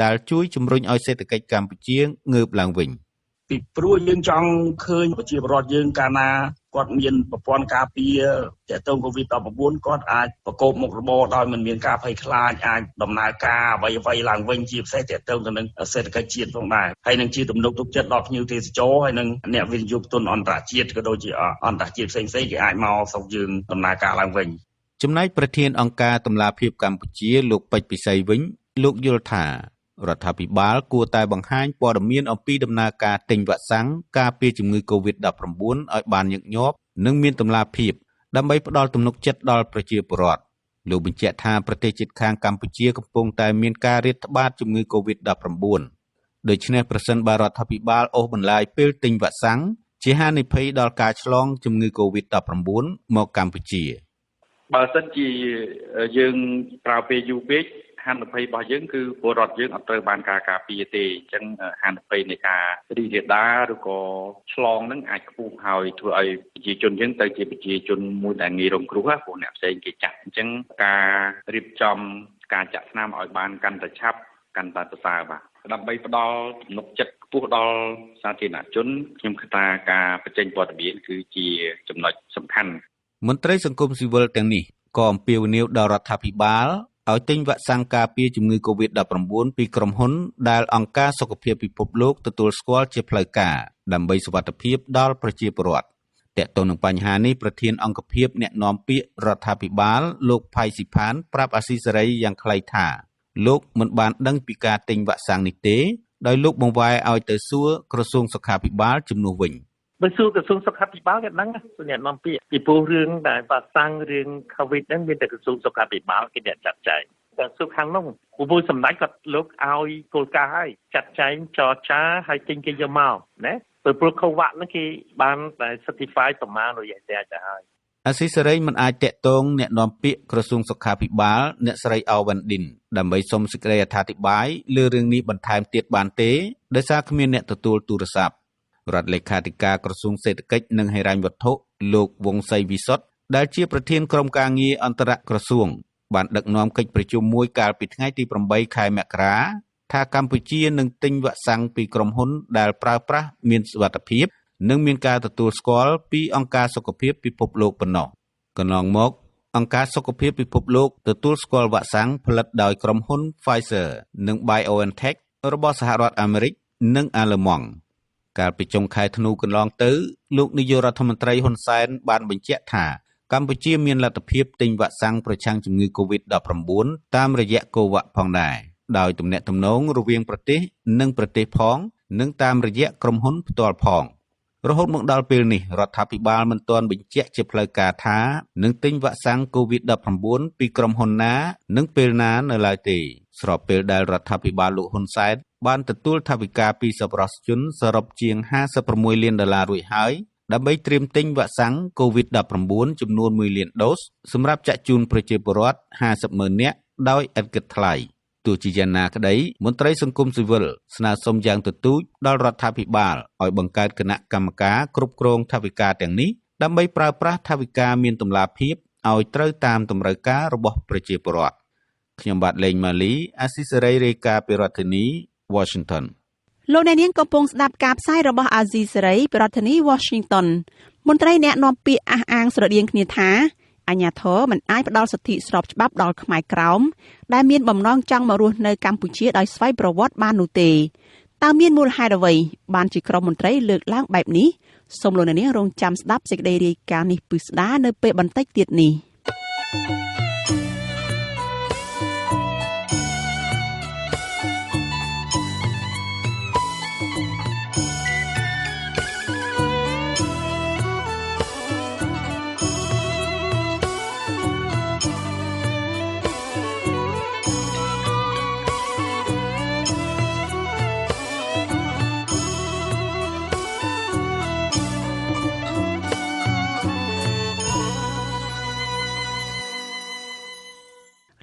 ដែលជួយជំរុញឲ្យសេដ្ឋកិច្ចកម្ពុជាងើបឡើងវិញពីព្រោះយើងចង់ឃើញប្រជាពលរដ្ឋយើងកាលណាគាត់មានប្រព័ន្ធការពារទាក់ទង COVID-19 គាត់អាចប្រកបមុខរបរដោយមិនមានការភ័យខ្លាចអាចដំណើរការអ្វីៗឡើងវិញជាពិសេសទាក់ទងទៅនឹងសេដ្ឋកិច្ចជាតិផងដែរហើយនឹងជាទំនុកទុកចិត្តដល់ភ្ញៀវទេសចរហើយនឹងអ្នកវិនិយោគទុនអន្តរជាតិក៏ដូចជាអន្តរជាតិផ្សេងៗគេអាចមកស្រុកយើងដំណើរការឡើងវិញចំណែកប្រធានអង្គការតម្លាភាពកម្ពុជាលោកពេជ្រពិសីវិញលោកយល់ថារដ្ឋាភិបាលគួរតែបង្ហាញព័ត៌មានអំពីដំណើរការទិញវ៉ាក់សាំងការពារជំងឺ COVID-19 ឲ្យបានញឹកញាប់និងមានតម្លាភាពដើម្បីផ្ដល់ទំនុកចិត្តដល់ប្រជាពលរដ្ឋលោកបញ្ជាក់ថាប្រទេសជិតខាងកម្ពុជាកំពុងតែមានការរាតត្បាតជំងឺ COVID-19 ដូច្នេះប្រសិនបើរដ្ឋាភិបាលអូសបន្លាយពេលទិញវ៉ាក់សាំងជាហានិភ័យដល់ការឆ្លងជំងឺ COVID-19 មកកម្ពុជាបើសិនជាយើងប្រើពេលយូរពេកហានិភ័យរបស់យើងគឺពលរដ្ឋយើងអត់ត្រូវបានការការពារទេអញ្ចឹងហានិភ័យនៃការរីករាលដាលឬក៏ឆ្លងនឹងអាចខ្ពស់ហើយធ្វើឲ្យប្រជាជនយើងទៅជាប្រជាជនមួយដែលងាយរងគ្រោះព្រោះអ្នកផ្សេងគេចាក់អញ្ចឹងការរៀបចំការចាក់ថ្នាំឲ្យបានកាន់តែឆាប់កាន់តែប្រសើរបាទដើម្បីផ្ដល់ទំនុកចិត្តខ្ពស់ដល់សាធារណជនខ្ញុំគិតថាការបញ្ចេញព័ត៌មានគឺជាចំណុចសំខាន់មន្ត្រីសង្គមស៊ីវិលទាំងនេះក៏អំពាវនាវដល់រដ្ឋាភិបាលឲ្យទិញវ៉ាក់សាំងការពារជំងឺ COVID-19 ពីក្រុមហ៊ុនដែលអង្គការសុខភាពពិភពលោកទទួលស្គាល់ជាផ្លូវការដើម្បីសុវត្ថិភាពដល់ប្រជាពលរដ្ឋទាក់ទងនឹងបញ្ហានេះប្រធានអង្គភិបអ្នកនាំពាក្យរដ្ឋាភិបាលលោកផៃស៊ីផានប្រាប់អាស៊ីសេរីយ៉ាងខ្លីថាលោកមិនបានដឹងពីការទិញវ៉ាក់សាំងនេះទេដោយលោកបង្វែរឲ្យទៅសួរក្រសួងសុខាភិបាលជំនួសវិញបើសួរក្រសួងសុខាភិបាលគេដឹងអ្នកនាំពាក្យពីព្រោះរឿងដែលវ៉ាក់សាំងរឿង COVID ហ្នឹងមានតែក្រសួងសុខាភិបាលគេអ្នកចាត់ចែងតែសួរខាងនោះពលសម្ដេចគាត់លោកឲ្យគោលការណ៍ឲ្យចាត់ចែងចរចាឲ្យទិញគេយកមកណាព្រោះ COVID ហ្នឹងគេបានតែ certify ប្រមាណរយៈតែទៅហើយអាស៊ីសេរីមិនអាចតាក់ទងអ្នកនាំពាក្យក្រសួងសុខាភិបាលអ្នកស្រីអវ៉ាន់ឌិនដើម្បីសុំសេចក្តីអធិប្បាយលើរឿងនេះបន្ថែមទៀតបានទេដោយសារគ្មានអ្នកទទួលទូរស័ព្ទរដ្ឋលេខាធិការក្រសួងសេដ្ឋកិច្ចនិងហិរញ្ញវត្ថុលោកវង្សសីវិសុទ្ធដែលជាប្រធានក្រុមការងារអន្តរក្រសួងបានដឹកនាំកិច្ចប្រជុំមួយកាលពីថ្ងៃទី8ខែមករាថាកម្ពុជានឹងទិញវ៉ាក់សាំងពីក្រុមហ៊ុនដែលប្រើប្រាស់មានសុវត្ថិភាពនិងមានការទទួលស្គាល់ពីអង្គការសុខភាពពិភពលោកប៉ុណ្ណោះកន្លងមកអង្គការសុខភាពពិភពលោកទទួលស្គាល់វ៉ាក់សាំងផលិតដោយក្រុមហ៊ុន Pfizer និង BioNTech របស់សហរដ្ឋអាមេរិកនិងអាល្លឺម៉ង់កាលពីចុងខែធ្នូកន្លងទៅលោកនាយករដ្ឋមន្ត្រីហ៊ុនសែនបានបញ្ជាក់ថាកម្ពុជាមានលទ្ធភាពទិញវ៉ាក់សាំងប្រឆាំងជំងឺ COVID-19 តាមរយៈ COVAX ផងដែរដោយទំនាក់ទំនងរវាងប្រទេសនិងប្រទេសផងនិងតាមរយៈក្រុមហ៊ុនផ្ទាល់ផងរហូតមកដល់ពេលនេះរដ្ឋាភិបាលមិនទាន់បញ្ជាក់ជាផ្លូវការថានឹងទិញវ៉ាក់សាំង COVID-19 ពីក្រុមហ៊ុនណានិងពេលណានៅឡើយទេស្របពេលដែលរដ្ឋាភិបាលលោកហ៊ុនសែនបានទទួលថវិកាពីសប្បុរសជនសរុបជាង$56 លានរួចហើយដើម្បីត្រៀមទិញវ៉ាក់សាំង COVID-19 ចំនួន1 លានដូសសម្រាប់ចាក់ជូនប្រជាពលរដ្ឋ50,000 នាក់ដោយឥតគិតថ្លៃទោះជាយ៉ាងណាក្តីមន្ត្រីសង្គមស៊ីវិលស្នើសុំយ៉ាងទទូចដល់រដ្ឋាភិបាលឲ្យបង្កើតគណៈកម្មការគ្រប់គ្រងថវិកាទាំងនេះដើម្បីប្រើប្រាស់ថវិកាមានតម្លាភាពឲ្យត្រូវតាមតម្រូវការរបស់ប្រជាពលរដ្ឋខ្ញុំបាទលេងម៉ាលីអាស៊ីសេរីរាយការណ៍ពីរដ្ឋធានី Washington លោកអ្នកនាងកំពុងស្ដាប់ការផ្សាយរបស់អាស៊ីសេរីពីរដ្ឋធានី Washington មន្ត្រីអ្នកនាំពាក្យអះអាងស្រដៀងគ្នាថាអាញាធរមិនអាចផ្ដល់សិទ្ធិស្របច្បាប់ដល់ខ្មែរក្រោមដែលមានបំណងចង់មករស់នៅកម្ពុជាដោយស្វ័យប្រវត្តិបាននោះទេតើមានមូលហេតុអ្វីបានជាក្រុមមន្ត្រីលើកឡើងបែបនេះសូមលោកអ្នកនាងរងចាំស្ដាប់សេចក្តីរាយការណ៍នេះពិស្ដានៅពេលបន្តិចទៀតនេះ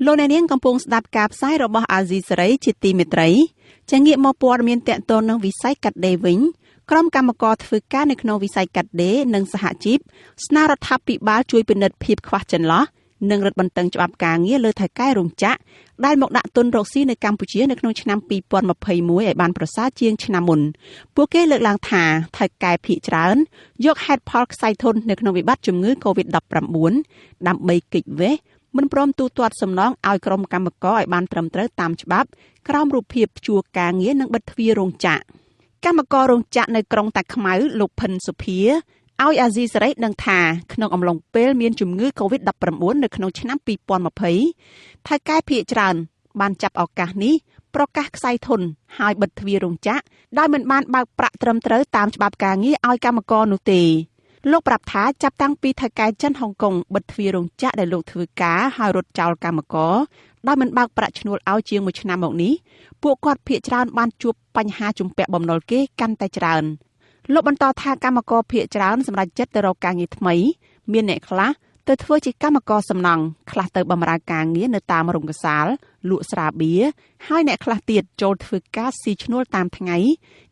លោកអ្នកនាងកំពុងស្ដាប់ការផ្សាយរបស់អាស៊ីសេរីជាទីមេត្រីចាងាកមកព័ត៌មានតកតងនឹងវិស័យកាត់ដេរវិញក្រុមកម្មករធ្វើការនៅក្នុងវិស័យកាត់ដេរនិងសហជីពស្នើរដ្ឋាភិបាលជួយពិនិត្យភាពខ្វះចន្លោះ និងរឹតបន្តឹងច្បាប់ការងារលើថៅកែរោងចក្រដែលមកដាក់ទុនរកស៊ីនៅកម្ពុជានៅក្នុងឆ្នាំ2021ឲ្យបានប្រសើរជាងឆ្នាំមុនពួកគេលើកឡើងថាថៅកែភាគច្រើនយកហេតុផលខ្សែធននៅក្នុងវិបត្តិជំងឺ COVID-19 ដើម្បីគេចវេះមិនព្រមទូទាត់សំណងឲ្យក្រុមកម្មករឲ្យបានត្រឹមត្រូវតាមច្បាប់ក្រោមរូបភាពជួការងារនិងបិទទ្វាររោងចក្រកម្មកររោងចក្រនៅក្រុងតាខ្មៅលោកផិនសុភាឲ្យអាស៊ីសេរីដឹងថាក្នុងអំឡុងពេលមានជំងឺ COVID-19 នៅក្នុងឆ្នាំ2020ថៅកែភាគច្រើនបានចាប់ឱកាសនេះប្រកាសខ្សែធនហើយបិទទ្វាររោងចក្រដោយមិនបានបើកប្រាក់ត្រឹមត្រូវតាមច្បាប់ការងារឲ្យកម្មករនោះទេលោកប្រាប់ថាចាប់តាំងពីថៅកែចិនហុងកុងបិទទ្វាររោងចក្រដែលលោកធ្វើការហើយរត់ចោលកម្មករដោយមិនបើកប្រាក់ឈ្នួលឲ្យជាង1ឆ្នាំមកនេះពួកគាត់ភាគច្រើនបានជួបបញ្ហាជំពាក់បំណុលគេកាន់តែច្រើនលោកបន្តថាកម្មករភាគច្រើនសម្រេចចិត្តទៅរកការងារថ្មីមានអ្នកខ្លះទៅធ្វើជាកម្មករសំណង់ខ្លះទៅបម្រើការងារនៅតាមរោងកសាលលក់ស្រាបៀរហើយអ្នកខ្លះទៀតចូលធ្វើការស៊ីឈ្នួលតាមថ្ងៃ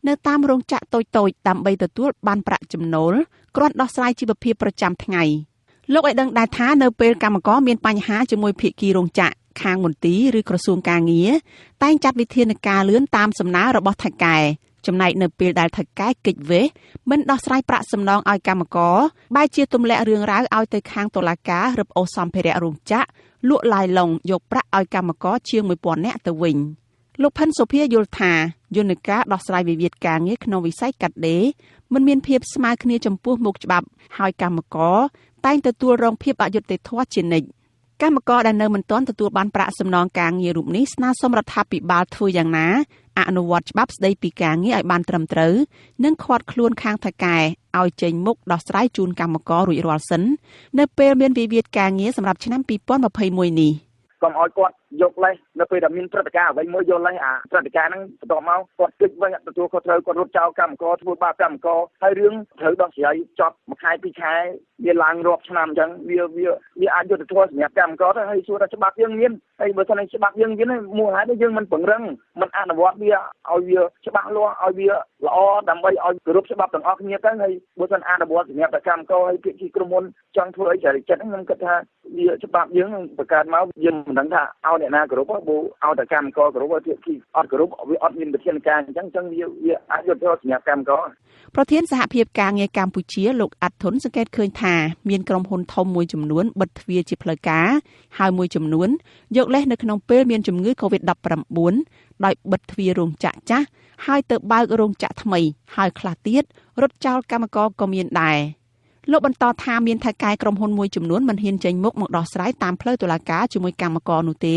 នៅតាមរោងចក្រតូចៗដើម្បីទទួលបានប្រាក់ចំណូលគ្រាន់ដោះស្រាយជីវភាពប្រចាំថ្ងៃលោកឲ្យដឹងដែរថានៅពេលកម្មករមានបញ្ហាជាមួយភាគីរោងចក្រខាងមន្ទីរឬក្រសួងការងារតែងចាត់វិធានការលឿនតាមសំណើរបស់ថៅកែចំណែកនៅពេលដែលថៅកែកិច្ចវេះមិនដោះស្រាយប្រាក់សំណងឲ្យកម្មករបែរជាទម្លាក់រឿងរ៉ាវឲ្យទៅខាងតុលាការរឹបអូសសម្ភារៈរោងចក្រលក់ឡាយឡុងយកប្រាក់ឲ្យកម្មករជាង 1000 នាក់ទៅវិញលោកផិនសុភាយល់ថាយន្តការដោះស្រាយវិវាទការងារក្នុងវិស័យកាត់ដេរមិនមានភាពស្មើគ្នាចំពោះមុខច្បាប់ហើយកម្មករតែងទទួលរងភាពអយុត្តិធម៌ជានិច្ចកម្មករដែលនៅមិនទាន់ទទួលបានប្រាក់សំណងការងាររូបនេះស្នើសុំរដ្ឋាភិបាលធ្វើយ៉ាងណាអនុវត្តច្បាប់ស្តីពីការងារឲ្យបានត្រឹមត្រូវនិងឃាត់ខ្លួនខាងថៅកែឲ្យចេញមុខដោះស្រាយជូនកម្មកររួចរាល់សិននៅពេលមានវិវាទការងារសម្រាប់ឆ្នាំ2021នេះកុំឲ្យគាត់យកលេសនៅពេលដែលមានព្រឹត្តិការណ៍អ្វីមួយយកលេសអាព្រឹត្តិការណ៍ហ្នឹងបន្ទាប់មកគាត់គិតវិញទទួលខុសត្រូវគាត់រត់ចោលកម្មករធ្វើបាបកម្មករហើយរឿងត្រូវដោះស្រាយចប់1ខែ2ខែវាឡើងរាប់ឆ្នាំអញ្ចឹងវាអាចយុត្តិធម៌សម្រាប់កម្មករទៅហើយសួរថាច្បាប់យើងមានហើយបើសិនជាច្បាប់យើងមានមូលហេតុយើងមិនពង្រឹងមិនអនុវត្តវាឲ្យវាច្បាស់លាស់ឲ្យវាល្អដើម្បីឲ្យគោរពច្បាប់ទាំងអស់គ្នាទៅហើយបើសិនអនុវត្តសម្រាប់កម្មករហើយភាគីក្រុមហ៊ុនចង់ធ្វើអីចរិតចិត្តខ្ញុំគិតថាវាច្បាប់យើងបង្កើតមកយើងមិនដឹងថាឲ្យអ្នកណាគោរពបើឲ្យតែកម្មករគោរពឲ្យភាគីអត់គោរពវាអត់មានវិធានការអញ្ចឹងវាអាចយុត្តិធម៌សម្រាប់កម្មករប្រធានសហភាពការងារកម្ពុជាលោកអាត់ធុនសង្កេតឃើញថាមានក្រុមហ៊ុនធំមួយចំនួនបិទទ្វារជាផ្លូវការហើយមួយចំនួនយកលេសនៅក្នុងពេលមានជំងឺ COVID-19 ដោយបិទទ្វាររោងចក្រចាស់ហើយទៅបើករោងចក្រថ្មីហើយខ្លះទៀតរត់ចោលកម្មករក៏មានដែរលោកបន្តថាមានថៅកែក្រុមហ៊ុនមួយចំនួនមិនហ៊ានចេញមុខមកដោះស្រាយតាមផ្លូវតុលាការជាមួយកម្មករនោះទេ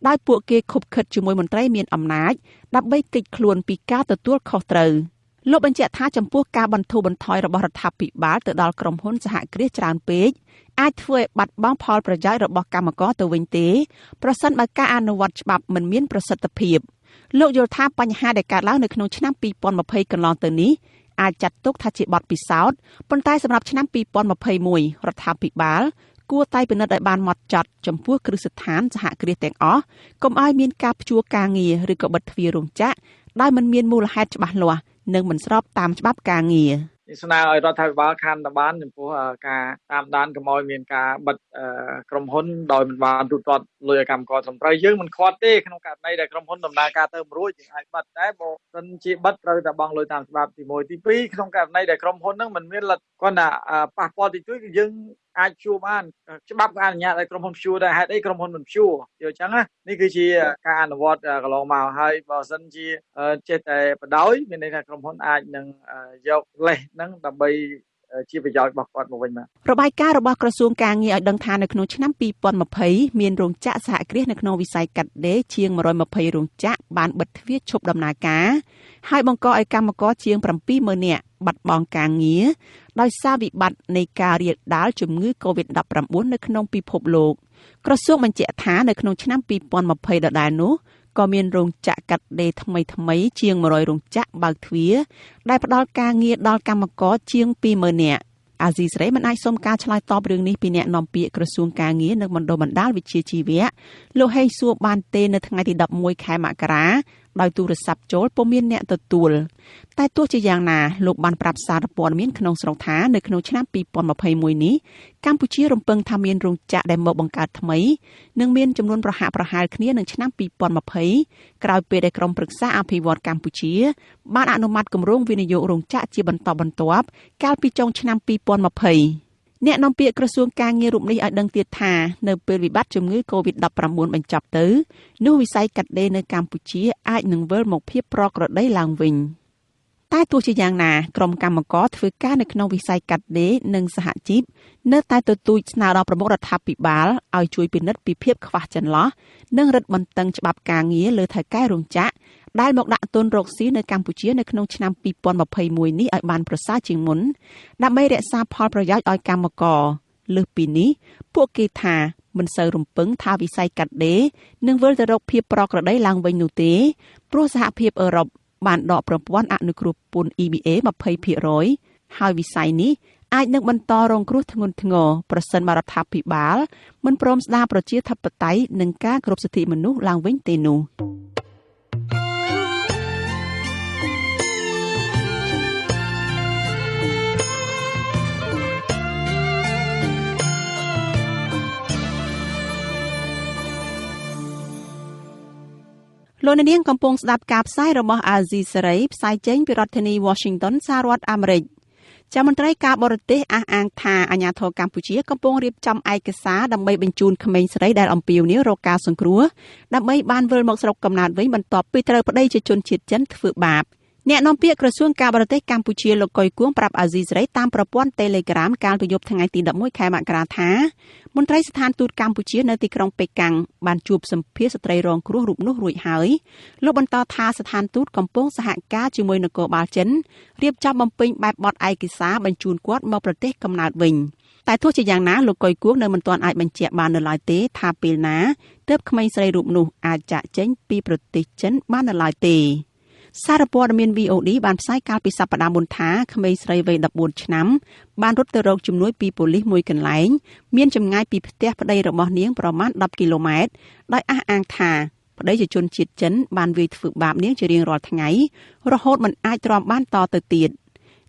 ដោយពួកគេខុបខិតជាមួយមន្ត្រីមានអំណាចដើម្បីគេចខ្លួនពីការទទួលខុសត្រូវលោកបញ្ជាក់ថាចំពោះការបន្ធូរបន្ថយរបស់រដ្ឋាភិបាលទៅដល់ក្រុមហ៊ុនសហគ្រាសច្រើនពេកអាចធ្វើឲ្យបាត់បង់ផលប្រយោជន៍របស់កម្មករទៅវិញទេប្រសិនបើការអនុវត្តច្បាប់មិនមានប្រសិទ្ធភាពលោកយល់ថាបញ្ហាដែលកើតឡើងនៅក្នុងឆ្នាំ2020កន្លងទៅនេះអាចចាត់ទុកថាជាបទពិសោធន៍ប៉ុន្តែសម្រាប់ឆ្នាំ2021រដ្ឋាភិបាលគួរតែពិនិត្យឲ្យបានហ្មត់ចត់ចំពោះគ្រឹះស្ថានសហគ្រាសទាំងអស់កុំឲ្យមានការព្យួរការងារឬក៏បិទទ្វាររោងចក្រដោយមិនមានមូលហេតុច្បាស់លាស់និងមិនស្របតាមច្បាប់ការងារស្នើឲ្យរដ្ឋាភិបាលខណ្ឌបានចំពោះការតាមដានកុំឲ្យមានការបិទក្រុមហ៊ុនដោយមិនបានទូទាត់លុយឲ្យកម្មករត្រឹមត្រូវយើងមិនខ្វាត់ទេក្នុងករណីដែលក្រុមហ៊ុនដំណើរការទៅមិនរួចយើងអាចបិទតែបើសិនជាបិទត្រូវតែបង់លុយតាមច្បាប់ទី1ទី2ក្នុងករណីដែលក្រុមហ៊ុនហ្នឹងមិនមានលទ្ធគាត់ថាប៉ះពាល់ទី1គឺយើងអាចព្យួរបានច្បាប់ក៏អនុញ្ញាតឲ្យក្រុមហ៊ុនព្យួរដែរហេតុអីក្រុមហ៊ុនមិនព្យួរយល់ចឹងណានេះគឺជាការអនុវត្តកន្លងមកហើយបើសិនជាចេះតែបដ ாய் មានន័យថាក្រុមហ៊ុនអាចនឹងយកលេសហ្នឹងដើម្បីជាប្រយោជន៍របស់គាត់មកវិញបាទរបាយការណ៍របស់ក្រសួងការងារឲ្យដឹងថានៅក្នុងឆ្នាំ2020មានរោងចក្រសហគ្រាសនៅក្នុងវិស័យកាត់ដេរជាង120រោងចក្របានបិទទ្វារឈប់ដំណើរការហើយបង្កឲ្យកម្មករជាង 70000 នាក់បាត់បង់ការងារដោយសារវិបត្តិនៃការរាលដាលជំងឺ COVID-19 នៅក្នុងពិភពលោកក្រសួងបញ្ជាក់ថានៅក្នុងឆ្នាំ2020ដដែលនោះក៏មានរោងចក្រកាត់ដេរថ្មីជាង100រោងចក្របើកទ្វារដែលផ្ដល់ការងារដល់កម្មករជាង 20000 នាក់អាស៊ីសេរីមិនអាចសុំការឆ្លើយតបរឿងនេះពីអ្នកនាំពាក្យក្រសួងការងារនិងបណ្ដុំបណ្ដាលវិជ្ជាជីវៈលោកហេងសួរបានទេនៅថ្ងៃទី11ខែមករា ដោយទូរស័ព្ទចូលពុំមានអ្នកទទួលតែទោះជាយ៉ាងណាលោកបានប្រាប់សារព័ត៌មានក្នុងស្រុកថានៅក្នុងឆ្នាំ2021នេះកម្ពុជារំពឹងថាមានរោងចក្រដែលមកបង្កើតថ្មីនឹងមានចំនួនប្រហាក់ប្រហែលគ្នានឹងឆ្នាំ2020ក្រោយពេលដែលក្រុមប្រឹក្សាអភិវឌ្ឍកម្ពុជាបានអនុម័តគម្រោងវិនិយោគរោងចក្រជាបន្តបន្ទាប់កាលពីចុងឆ្នាំ2020អ្នកនាំពាក្យក្រសួងការងាររូបនេះឲ្យដឹងទៀតថានៅពេលវិបត្តិជំងឺ Covid-19 បញ្ចប់ទៅនោះវិស័យកាត់ដេរនៅកម្ពុជាអាចនឹងវិលមកភាពប្រក្រតីឡើងវិញតែទោះជាយ៉ាងណាក្រុមកម្មករធ្វើការនៅក្នុងវិស័យកាត់ដេរនិងសហជីពនៅតែទទូចស្នើដល់ប្រមុខរដ្ឋាភិបាលឲ្យជួយពិនិត្យពីភាពខ្វះចន្លោះនិងរឹតបន្តឹងច្បាប់ការងារលើថៅកែរោងចក្រដែលមកដាក់ទុនរកស៊ីនៅកម្ពុជានៅក្នុងឆ្នាំ2021នេះឲ្យបានប្រសើរជាងមុនដើម្បីរក្សាផលប្រយោជន៍ឲ្យកម្មករលើសពីនេះពួកគេថាមិនសូវរំពឹងថាវិស័យកាត់ដេរនឹងវិលទៅរកភាពប្រក្រតីឡើងវិញនោះទេព្រោះសហភាពអឺរ៉ុបបានដកប្រព័ន្ធអនុគ្រោះពន្ធ EBA 20% ហើយវិស័យនេះអាចនឹងបន្តរងគ្រោះធ្ងន់ធ្ងរប្រសិនបើរដ្ឋាភិបាលមិនព្រមស្ដារប្រជាធិបតេយ្យនិងការគោរពសិទ្ធិមនុស្សឡើងវិញទេនោះលោកនាងកំពុងស្ដាប់ការផ្សាយរបស់ Azizi Saray ផ្សាយចេញពីរដ្ឋធានី Washington សហរដ្ឋអាមេរិកមន្ត្រីការបរទេសអះអាងថាអាញាធរកម្ពុជាកំពុងរៀបចំឯកសារដើម្បីបញ្ជូនក្មេងស្រីដែលអំពាវនាវរកការសង្គ្រោះដើម្បីបានវិលមកស្រុកកំណើតវិញបន្ទាប់ពីត្រូវប្តីជាជនជាតិចិនធ្វើបាបអ្នកនាំពាក្យក្រសួងការបរទេសកម្ពុជាលោកកុយគួងប្រាប់អាស៊ីសេរីតាមប្រព័ន្ធ Telegram កាលពីយប់ថ្ងៃទី11ខែមករាថាមន្ត្រីស្ថានទូតកម្ពុជានៅទីក្រុងប៉េកាំងបានជួបសម្ភាសស្ត្រីរងគ្រោះរូបនោះរួចហើយលោកបន្តថាស្ថានទូតកំពុងសហការជាមួយនគរបាលចិនរៀបចំបំពេញបែបបទឯកសារបញ្ជូនគាត់មកប្រទេសកំណើតវិញតែទោះជាយ៉ាងណាលោកកុយគួងនៅមិនទាន់អាចបញ្ជាក់បាននៅឡើយទេថាពេលណាទើបក្មេងស្រីរូបនោះអាចចាក់ចេញពីប្រទេសចិនបាននៅឡើយទេសារព័ត៌មាន VOD បានផ្សាយកាលពីសប្តាហ៍មុនថាក្មេងស្រីវ័យ14ឆ្នាំបានរត់ទៅរកជំនួយពីប៉ូលីសមួយកន្លែងមានចម្ងាយពីផ្ទះប្តីរបស់នាងប្រមាណ10គីឡូម៉ែត្រដោយអះអាងថាប្តីជាជនជាតិចិនបានវាយធ្វើបាបនាងជារៀងរាល់ថ្ងៃរហូតមិនអាចទ្រាំបានតទៅទៀត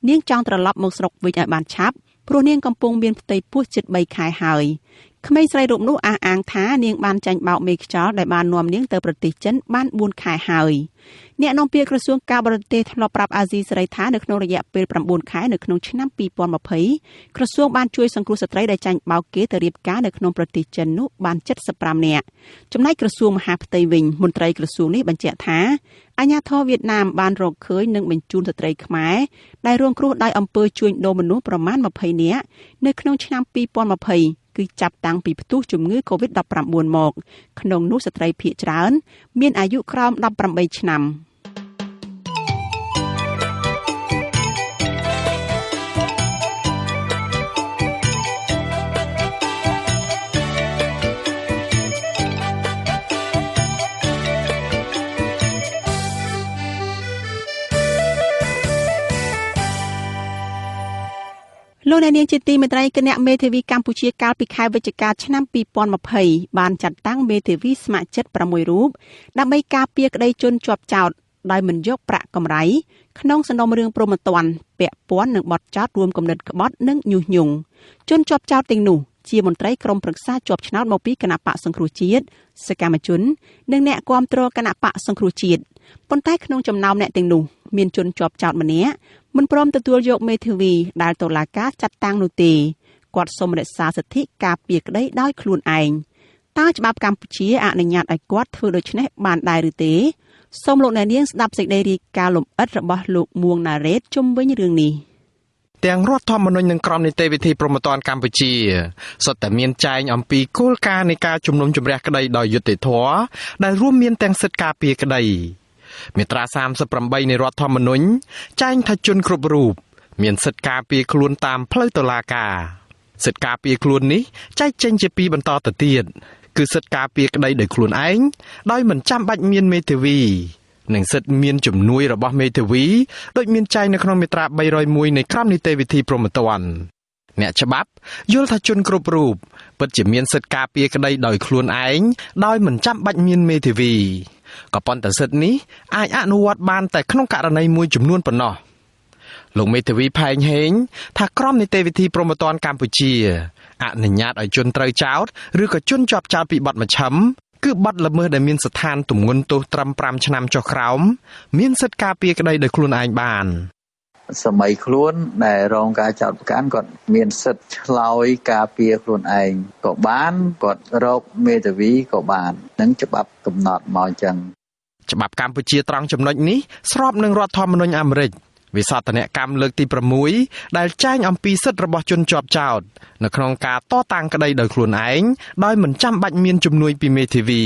នាងចង់ត្រឡប់មកស្រុកវិញឲ្យបានឆាប់ព្រោះនាងកំពុងមានផ្ទៃពោះជិត3ខែហើយក្មេងស្រីរូបនោះអះអាងថានាងបានចាញ់បោកមេខ្យល់ដែលបាននាំនាងទៅប្រទេសចិនបាន4ខែហើយអ្នកនាំពាក្យក្រសួងការបរទេសធ្លាប់ប្រាប់អាស៊ីសេរីថានៅក្នុងរយៈពេល9ខែនៅក្នុងឆ្នាំ2020ក្រសួងបានជួយសង្គ្រោះស្ត្រីដែលចាញ់បោកគេទៅរៀបការនៅក្នុងប្រទេសចិននោះបាន75នាក់ចំណែកក្រសួងមហាផ្ទៃវិញមន្ត្រីក្រសួងនេះបញ្ជាក់ថាអាជ្ញាធរវៀតណាមបានរកឃើញនិងបញ្ជូនស្ត្រីខ្មែរដែលរងគ្រោះដោយអំពើជួញដូរមនុស្សប្រមាណ20នាក់នៅក្នុងឆ្នាំ2020គឺចាប់តាំងពីផ្ទុះជំងឺ Covid-19 មកក្នុងនោះស្ត្រីភាគច្រើនមានអាយុក្រោម18ឆ្នាំលោកអ្នកនាងជាទីមេត្រីគណៈមេធាវីកម្ពុជាកាលពីខែវិច្ឆិកាឆ្នាំ2020បានចាត់តាំងមេធាវីស្ម័គ្រចិត្ត6រូបដើម្បីការពារក្តីជនជាប់ចោទដោយមិនយកប្រាក់កម្រៃក្នុងសំណុំរឿងព្រហ្មទណ្ឌពាក់ព័ន្ធនឹងបទចោទរួមគំនិតក្បត់និងញុះញង់ជនជាប់ចោទទាំងនោះជាមន្ត្រីក្រុមប្រឹក្សាជាប់ឆ្នោតមកពីគណៈបកសង្គ្រោះជាតិសកម្មជននិងអ្នកគាំទ្រគណៈបកសង្គ្រោះជាតិប៉ុន្តែក្នុងចំណោមអ្នកទាំងនោះមានជនជាប់ចោទម្នាក់មិនព្រមទទួលយកមេធាវីដែលតុលាការចាត់តាំងនោះទេគាត់សូមរក្សាសិទ្ធិការពារក្តីដោយខ្លួនឯងតើច្បាប់កម្ពុជាអនុញ្ញាតឲ្យគាត់ធ្វើដូច្នេះបានដែរឬទេសូមលោកអ្នកនាងស្ដាប់សេចក្តីរាយការណ៍លម្អិតរបស់លោកមួងណារ៉េតជុំវិញរឿងនេះទាំងរដ្ឋធម្មនុញ្ញនិងក្រមនីតិវិធីព្រហ្មទណ្ឌកម្ពុជាសុទ្ធតែមានចែងអំពីគោលការណ៍នៃការជំនុំជម្រះក្តីដោយយុត្តិធម៌ដែលរួមមានទាំងសិទ្ធិការពារក្តីមាត្រា38នៃរដ្ឋធម្មនុញ្ញចែងថាជនគ្រប់រូបមានសិទ្ធិការពារខ្លួនតាមផ្លូវតុលាការសិទ្ធិការពារខ្លួននេះចែកចេញជាពីរបន្តទៅទៀតគឺសិទ្ធិការពារក្តីដោយខ្លួនឯងដោយមិនចាំបាច់មានមេធាវីនិងសិទ្ធិមានជំនួយរបស់មេធាវីដូចមានចែងនៅក្នុងមាត្រា301នៃក្រមនីតិវិធីព្រហ្មទណ្ឌអ្នកច្បាប់យល់ថាជនគ្រប់រូបពិតជាមានសិទ្ធិការពារក្តីដោយខ្លួនឯងដោយមិនចាំបាច់មានមេធាវី ក៏ប៉ុន្តែសិទ្ធិនេះអាចអនុវត្តបានតែក្នុងករណីមួយចំនួនប៉ុណ្ណោះលោកមេធាវីផែងហេងថាក្រុមនីតិវិធីព្រហ្មទណ្ឌកម្ពុជាអនុញ្ញាតឲ្យជនត្រូវចោទឬក៏ជនជាប់ចោទពីបទមជ្ឈិមគឺបទល្មើសដែលមានស្ថានទម្ងន់ទោសត្រឹម5ឆ្នាំចុះក្រោមមានសិទ្ធិការពារក្តីដោយខ្លួនឯងបានសម័យខ្លួនដែលរងការចោទប្រកាន់គាត់មានសិទ្ធិឆ្លើយការពារខ្លួនឯងក៏បានគាត់រកមេធាវីក៏បាននឹងច្បាប់កំណត់មកអញ្ចឹងច្បាប់កម្ពុជាត្រង់ចំណុចនេះស្របនឹងរដ្ឋធម្មនុញ្ញអាមេរិកវិសោធនកម្មលើកទី6ដែលចែងអំពីសិទ្ធិរបស់ជនជាប់ចោទនៅក្នុងការតតាំងក្តីដោយខ្លួនឯងដោយមិនចាំបាច់មានជំនួយពីមេធាវី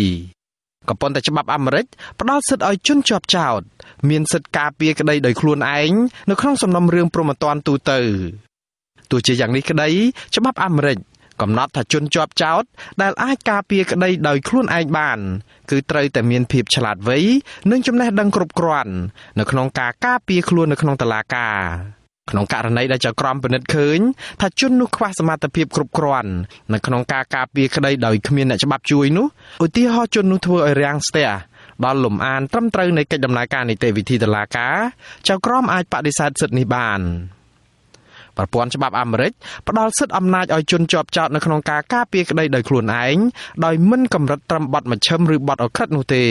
ក៏ប៉ុន្តែច្បាប់អាមេរិកផ្ដល់សិទ្ធិឲ្យជនជាប់ចោទមានសិទ្ធិការពារក្តីដោយខ្លួនឯងនៅក្នុងសំណុំរឿងព្រហ្មទណ្ឌទូទៅទោះជាយ៉ាងនេះក្តីច្បាប់អាមេរិកកំណត់ថាជនជាប់ចោទដែលអាចការពារក្តីដោយខ្លួនឯងបានគឺត្រូវតែមានភាពឆ្លាតវៃនិងចំណេះដឹងគ្រប់គ្រាន់នៅក្នុងការការពារខ្លួននៅក្នុងតុលាការក្នុងករណីដែលចៅក្រមពិនិត្យឃើញថាជននោះខ្វះសមត្ថភាពគ្រប់គ្រាន់នៅក្នុងការការពារក្តីដោយគ្មានអ្នកច្បាប់ជួយនោះឧទាហរណ៍ជននោះធ្វើឲ្យរាំងស្ទះដល់លំអានត្រឹមត្រូវនៃកិច្ចដំណើរការនីតិវិធីតុលាការចៅក្រមអាចបដិសេធសិទ្ធិនេះបានប្រព័ន្ធច្បាប់អាមេរិកផ្ដល់សិទ្ធិអំណាចឲ្យជនជាប់ចោទនៅក្នុងការការពារក្តីដោយខ្លួនឯងដោយមិនកម្រិតត្រឹមបទមជ្ឈិមឬបទឧក្រិដ្ឋនោះទេ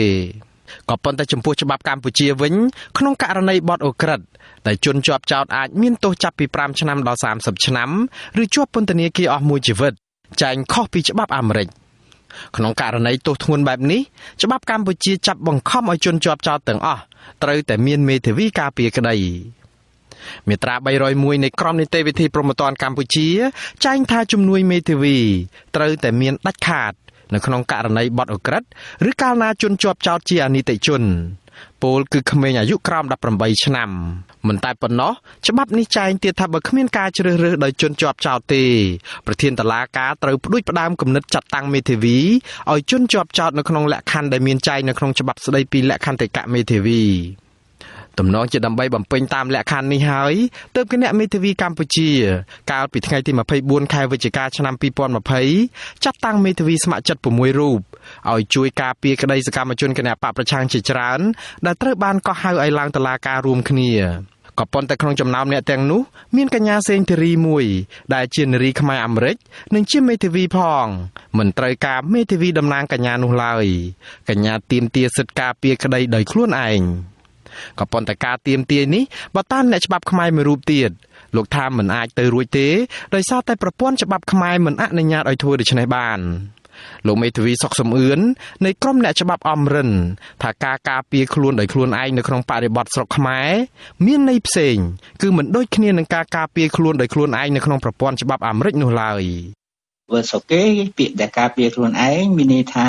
ក៏ប៉ុន្តែចំពោះច្បាប់កម្ពុជាវិញក្នុងករណីបទឧក្រិដ្ឋដែលជនជាប់ចោទអាចមានទោសចាប់ពី5ឆ្នាំដល់30ឆ្នាំឬជាប់ពន្ធនាគារអស់មួយជីវិតចែងខុសពីច្បាប់អាមេរិកក្នុងករណីទោសធ្ងន់បែបនេះច្បាប់កម្ពុជាចាប់បង្ខំឲ្យជនជាប់ចោទទាំងអស់ត្រូវតែមានមេធាវីការពារក្តីមាត្រា301នៃក្រមនីតិវិធីព្រហ្មទណ្ឌកម្ពុជាចែងថាជំនួយមេធាវីត្រូវតែមានដាច់ខាតនៅក្នុងករណីបទឧក្រិដ្ឋឬកាលណាជនជាប់ចោទជាអនីតិជនពលគឺក្មេងអាយុក្រោម18ឆ្នាំមិនតែប៉ុណ្ណោះច្បាប់នេះចែងទៀតថាបើគ្មានការជ្រើសរើសដោយជនជាប់ចោទទេប្រធានតុលាការត្រូវផ្ដួចផ្ដើមគំនិតចាត់តាំងមេធាវីឲ្យជនជាប់ចោទនៅក្នុងលក្ខខណ្ឌដែលមានចែងនៅក្នុងច្បាប់ស្តីពីលក្ខន្តិកៈមេធាវីទំនងជាដើម្បីបំពេញតាមលក្ខខណ្ឌនេះហើយទើបគណៈមេធាវីកម្ពុជាកាលពីថ្ងៃទី24ខែវិច្ឆិកាឆ្នាំ2020ចាត់តាំងមេធាវីស្ម័គ្រចិត្ត6រូបឲ្យជួយការពារក្តីសកម្មជនគណបកប្រឆាំងជាច្រើនដែលត្រូវបានកោះហៅឲ្យឡើងតុលាការរួមគ្នាក៏ប៉ុន្តែក្នុងចំណោមអ្នកទាំងនោះមានកញ្ញាសេងធីរីមួយដែលជានារីខ្មែរអាមេរិកនិងជាមេធាវីផងមិនត្រូវការមេធាវីតំណាងកញ្ញានោះឡើយកញ្ញាទាមទារសិទ្ធិការពារក្តីដោយខ្លួនឯងក៏ប៉ុន្តែការទាមទារនេះបើតាមអ្នកច្បាប់ខ្មែរមួយរូបទៀតលោកថាមិនអាចទៅរួចទេដោយសារតែប្រព័ន្ធច្បាប់ខ្មែរមិនអនុញ្ញាតឲ្យធ្វើដូច្នេះបានលោកមេធាវីសុកសំអឿននៃក្រុមអ្នកច្បាប់អមរិនថាការការពារខ្លួនដោយខ្លួនឯងនៅក្នុងបរិបទស្រុកខ្មែរមានន័យផ្សេងគឺមិនដូចគ្នានឹងការការពារខ្លួនដោយខ្លួនឯងនៅក្នុងប្រព័ន្ធច្បាប់អាមេរិកនោះឡើយបើស្រុកគេពាក្យតែការពារខ្លួនឯងមានន័យថា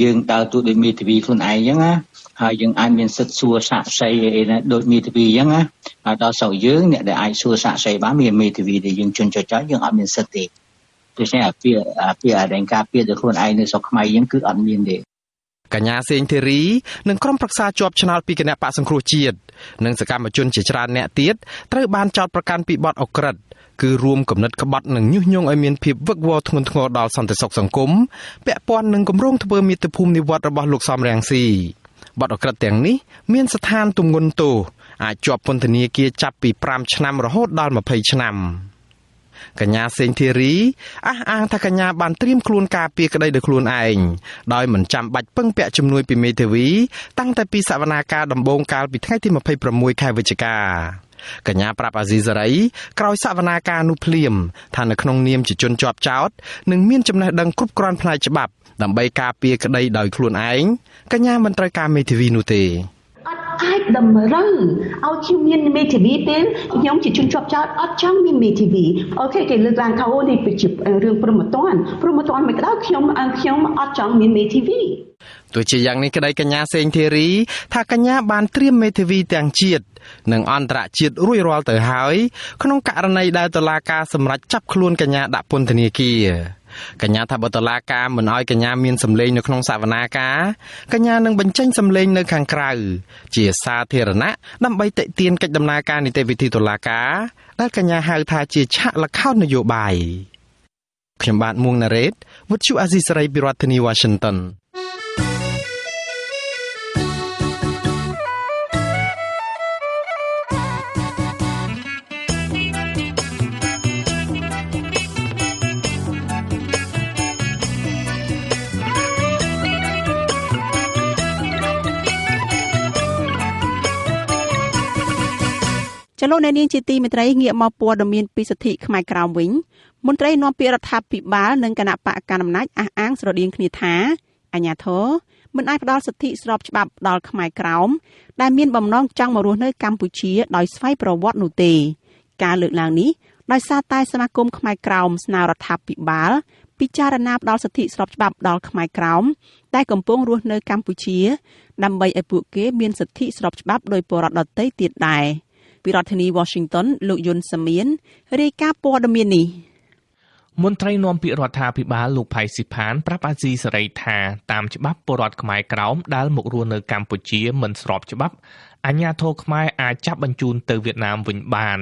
យើងដើរតួដោយមេធាវីខ្លួនឯងអញ្ចឹងណាហើយយើងអាចមានសិទ្ធិសួរសាកសីអីណាដូចមេធាវីអញ្ចឹងណាហើយដល់ស្រុកយើងអ្នកដែលអាចសួរសាកសីបានមានមេធាវីដែលយើងជន់ចោចយើងអត់មានសិទ្ធិទេដូច្នេះអាពាក្យដែលការពារដោយខ្លួនឯងនៅស្រុកខ្មែរយើងគឺអត់មានទេកញ្ញាសេងធីរីនិងក្រុមប្រឹក្សាជាប់ឆ្នោតពីគណៈបកសង្គ្រោះជាតិនិងសកម្មជនជាច្រើនអ្នកទៀតត្រូវបានចោទប្រកាន់ពីបទឧក្រិដ្ឋគឺរួមគំនិតក្បត់និងញុះញង់ឲ្យមានភាពវឹកវរធ្ងន់ធ្ងរដល់សន្តិសុខសង្គមពាក់ព័ន្ធនឹងគម្រោងធ្វើមាតុភូមិនិវត្តរបស់លោកសំរងស៊ីបទឧក្រិដ្ឋទាំងនេះមានស្ថានទម្ងន់ទោសអាចជាប់ពន្ធនាគារចាប់ពី5ឆ្នាំរហូតដល់20ឆ្នាំកញ្ញាសេងធីរីអះអាងថាកញ្ញាបានត្រៀមខ្លួនការពារក្តីដោយខ្លួនឯងដោយមិនចាំបាច់ពឹងពាក់ជំនួយពីមេធាវីតាំងតែពីសវនាការដំបូងកាលពីថ្ងៃទី26ខែវិច្ឆិកាកញ្ញាប្រាប់អាស៊ីសេរីក្រោយសវនាការនោះភ្លាមថានៅក្នុងនាមជាជនជាប់ចោទនឹងមានចំណេះដឹងគ្រប់គ្រាន់ផ្នែកច្បាប់ដើម្បីការពារក្តីដោយខ្លួនឯងកញ្ញាមិនត្រូវការមេធាវីនោះទេអាចតម្រូវឲ្យខ្ញុំមានមេធាវីពេលខ្ញុំជាជនជាប់ចោទអត់ចង់មានមេធាវីអូខេគេលើកឡើងថាអូនេះជារឿងព្រហ្មទណ្ឌមិនក្តៅខ្ញុំអត់ចង់មានមេធាវីទោះជាយ៉ាងនេះក្តីកញ្ញាសេងធីរីថាកញ្ញាបានត្រៀមមេធាវីទាំងជាតិនិងអន្តរជាតិរួចរាល់ទៅហើយក្នុងករណីដែលតុលាការសម្រេចចាប់ខ្លួនកញ្ញាដាក់ពន្ធនាគារកញ្ញាថាបើតុលាការមិនឲ្យកញ្ញាមានសម្លេងនៅក្នុងសវនាការកញ្ញានឹងបញ្ចេញសម្លេងនៅខាងក្រៅជាសាធារណៈដើម្បីទាក់ទាញកិច្ចដំណើរការនីតិវិធីតុលាការដែលកញ្ញាហៅថាជាឆាកល្ខោននយោបាយខ្ញុំបាទមួងណារ៉េតវិទ្យុអាស៊ីសេរីពីរដ្ឋធានី Washington លោកអ្នកនាងជាទីមេត្រីងាកមកព័ត៌មានពីសិទ្ធិខ្មែរក្រោមវិញមន្ត្រីនាំពាក្យរដ្ឋាភិបាលនិងគណៈបកកណ្ដាលអំណាចអះអាងស្រដៀងគ្នាថាអាជ្ញាធរមិនអាចផ្ដល់សិទ្ធិស្របច្បាប់ដល់ខ្មែរក្រោមដែលមានបំណងចង់មករស់នៅកម្ពុជាដោយស្វ័យប្រវត្តិនោះទេការលើកឡើងនេះដោយសារតែសមាគមខ្មែរក្រោមស្នើរដ្ឋាភិបាលពិចារណាផ្ដល់សិទ្ធិស្របច្បាប់ដល់ខ្មែរក្រោមដែលកំពុងរស់នៅកម្ពុជាដើម្បីឲ្យពួកគេមានសិទ្ធិស្របច្បាប់ដោយពលរដ្ឋដទៃទៀតដែរពីរដ្ឋធានី Washington លោកយុនសាមៀនរាយការណ៍ព័ត៌មាននេះមន្ត្រីនាំពាក្យរដ្ឋាភិបាលលោកផៃស៊ីផានប្រាប់អាស៊ីសេរីថាតាមច្បាប់ពលរដ្ឋខ្មែរក្រោមដែលមករស់នៅកម្ពុជាមិនស្របច្បាប់អាជ្ញាធរខ្មែរអាចចាប់បញ្ជូនទៅវៀតណាមវិញបាន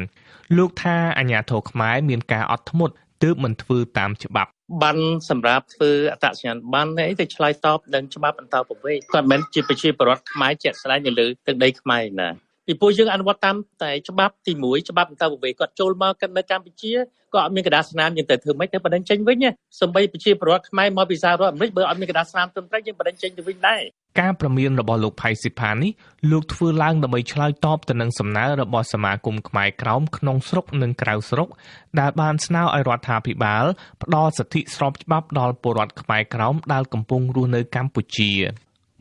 លោកថាអាជ្ញាធរខ្មែរមានការអត់ធ្មត់ទើបមិនធ្វើតាមច្បាប់បានសម្រាប់ធ្វើអត្តសញ្ញាណប័ណ្ណអីទៅឆ្លើយតបនឹងច្បាប់បន្តប្រវេសគាត់មិនជាប្រជាពលរដ្ឋខ្មែរជាក់ស្ដែងនៅលើទឹកដីខ្មែរណាពីព្រោះយើងអនុវត្តតាមតែច្បាប់ទី1ច្បាប់បន្តប្រវេសគាត់ចូលមកនៅកម្ពុជាក៏អត់មានកដាស្នាមយើងទៅធ្វើម៉េចទៅបណ្ដឹងចេញវិញសំបីប្រជាពលរដ្ឋខ្មែរមកពីសហរដ្ឋអាមេរិកបើអត់មានកដាស្នាមត្រឹមត្រូវយើងបណ្ដឹងចេញទៅវិញដែរការប្រមានរបស់លោកផៃស៊ីផាននេះលោកធ្វើឡើងដើម្បីឆ្លើយតបទៅនឹងសំណើរបស់សមាគមខ្មែរក្រោមក្នុងស្រុកនិងក្រៅស្រុកដែលបានស្នើឲ្យរដ្ឋាភិបាលផ្ដល់សិទ្ធិស្របច្បាប់ដល់ពលរដ្ឋខ្មែរក្រោមដែលកំពុងរស់នៅកម្ពុជា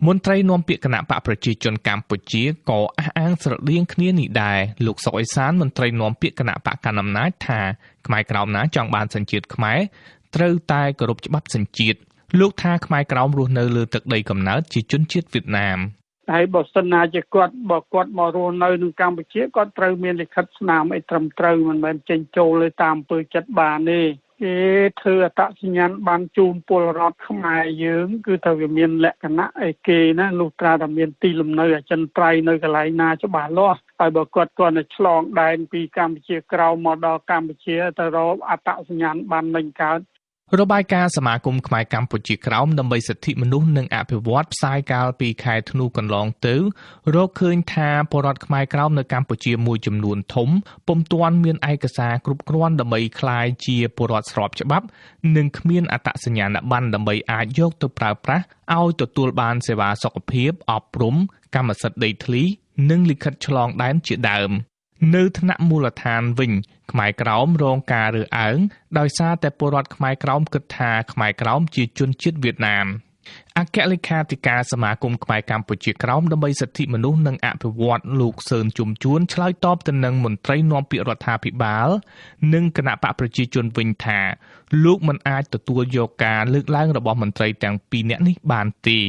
មន្ត្រីនាំពាក្យគណៈបកប្រជាជនកម្ពុជាក៏អះអាងស្រដៀងគ្នានេះដែរលោកសុកអេសានមន្ត្រីនាំពាក្យគណៈបកកណ្ដាលអំណាចថាខ្មែរក្រោមណាចង់បានសញ្ជាតិខ្មែរត្រូវតែគោរពច្បាប់សញ្ជាតិលោកថាខ្មែរក្រោមរស់នៅលើទឹកដីកំណើតជាជនជាតិវៀតណាមហើយបើសិនណាជាគាត់មករស់នៅក្នុងកម្ពុជាគាត់ត្រូវមានលិខិតស្នាមអីត្រឹមត្រូវមិនមែនចេញចូលតាមអំពើចិត្តបានទេគេធ្វើអត្តសញ្ញាណប័ណ្ណជូនពលរដ្ឋខ្មែរយើងគឺត្រូវវាមានលក្ខណៈអីគេណាលុះត្រាតែមានទីលំនៅអចិន្ត្រៃយ៍នៅកន្លែងណាច្បាស់លាស់ហើយបើគាត់ទៅឆ្លងដែនពីកម្ពុជាក្រៅមកដល់កម្ពុជាទៅរកអត្តសញ្ញាណប័ណ្ណនឹងកើតរបាយការណ៍សមាគមខ្មែរកម្ពុជាក្រោមដើម្បីសិទ្ធិមនុស្សនិងអភិវឌ្ឍផ្សាយកាលពីខែធ្នូកន្លងទៅរកឃើញថាពលរដ្ឋខ្មែរក្រោមនៅកម្ពុជាមួយចំនួនធំពុំទាន់មានឯកសារគ្រប់គ្រាន់ដើម្បីក្លាយជាពលរដ្ឋស្របច្បាប់និងគ្មានអត្តសញ្ញាណប័ណ្ណដើម្បីអាចយកទៅប្រើប្រាស់ឲ្យទទួលបានសេវាសុខភាពអប់រំកម្មសិទ្ធិដីធ្លីនិងលិខិតឆ្លងដែនជាដើមនៅថ្នាក់មូលដ្ឋានវិញខ្មែរក្រោមរងការរើសអើងដោយសារតែពលរដ្ឋខ្មែរក្រោមគិតថាខ្មែរក្រោមជាជនជាតិវៀតណាមអគ្គលេខាធិការសមាគមខ្មែរកម្ពុជាក្រោមដើម្បីសិទ្ធិមនុស្សនិងអភិវឌ្ឍលោកសឿនជុំជួនឆ្លើយតបទៅនឹងមន្ត្រីនាំពាក្យរដ្ឋាភិបាលនិងគណៈបកប្រជាជនវិញថាលោកមិនអាចទទួលយកការលើកឡើងរបស់មន្ត្រីទាំងពីរនាក់នេះបានទេ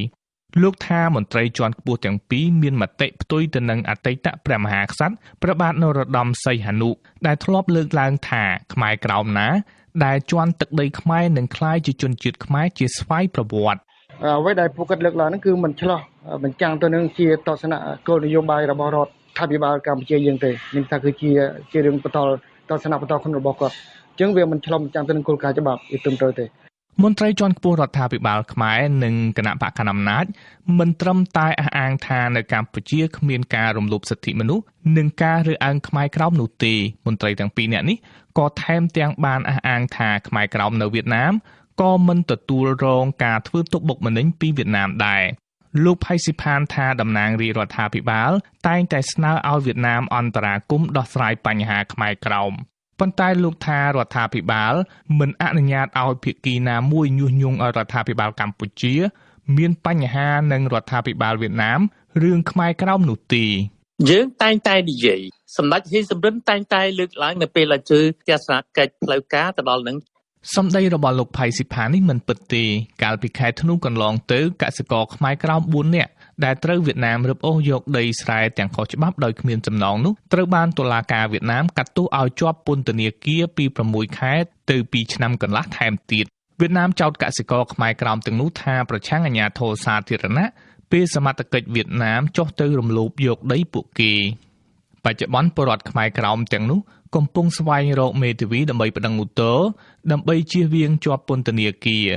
លោកថាមន្ត្រីជាន់ខ្ពស់ទាំងពីរមានមតិផ្ទុយទៅនឹងអតីតព្រះមហាក្សត្រព្រះបាទនរោត្តមសីហនុដែលធ្លាប់លើកឡើងថាខ្មែរក្រោមណាដែលជាន់ទឹកដីខ្មែរនឹងក្លាយជាជនជាតិខ្មែរជាស្វ័យប្រវត្តិអ្វីដែលពួកគាត់លើកឡើងហ្នឹងគឺមិនឆ្លោះបញ្ចាំងទៅនឹងជាទស្សនៈគោលនយោបាយរបស់រដ្ឋាភិបាលកម្ពុជាយើងទេនេះថាគឺជារឿងបន្តទស្សនៈបន្តខ្លួនរបស់គាត់អញ្ចឹងវាមិនឆ្លោះបញ្ចាំងទៅនឹងគោលការណ៍ច្បាប់វាត្រឹមត្រូវទេមន្ត្រីជាន់ខ្ពស់រដ្ឋាភិបាលខ្មែរនិងគណៈបកកណ្ដាលអំណាចមិនត្រឹមតែអះអាងថានៅកម្ពុជាគ្មានការរំលោភសិទ្ធិមនុស្សនិងការរើសអើងខ្មែរក្រោមនោះទេមន្ត្រីទាំងពីរនាក់នេះក៏ថែមទាំងបានអះអាងថាខ្មែរក្រោមនៅវៀតណាមក៏មិនទទួលរងការធ្វើទុកបុកម្នេញពីវៀតណាមដែរលោកផៃស៊ីផានថាតំណាងរាជរដ្ឋាភិបាលតែងតែស្នើឲ្យវៀតណាមអន្តរាគមន៍ដោះស្រាយបញ្ហាខ្មែរក្រោមប៉ុន្តែលោកថារដ្ឋាភិបាលមិនអនុញ្ញាតឲ្យភាគីណាមួយញុះញង់ឲ្យរដ្ឋាភិបាលកម្ពុជាមានបញ្ហានឹងរដ្ឋាភិបាលវៀតណាមរឿងខ្មែរក្រោមនោះទេយើងតែងតែនិយាយសម្ដេចហ៊ីសំរិនតែងតែលើកឡើងនៅពេលដែលធ្វើទស្សនកិច្ចផ្លូវការទៅដល់នឹងសម្ដីរបស់លោកផៃស៊ីផាននេះមិនពិតទេកាលពីខែធ្នូកន្លងទៅកសិករខ្មែរក្រោម4នាក់ដែលត្រូវវៀតណាមរឹបអូសយកដីស្រែទាំងខុសច្បាប់ដោយគ្មានសំណងនោះត្រូវបានតុលាការវៀតណាមកាត់ទោសឲ្យជាប់ពន្ធនាគារពី6ខែទៅ2ឆ្នាំកន្លះថែមទៀតវៀតណាមចោទកសិករខ្មែរក្រោមទាំងនោះថាប្រឆាំងអាជ្ញាធរសាធារណៈពេលសមត្ថកិច្ចវៀតណាមចុះទៅរំលោភយកដីពួកគេបច្ចុប្បន្នពលរដ្ឋខ្មែរក្រោមទាំងនោះកំពុងស្វែងរកមេធាវីដើម្បីប្តឹងឧទ្ធរណ៍ដើម្បីជៀសវាងជាប់ពន្ធនាគារ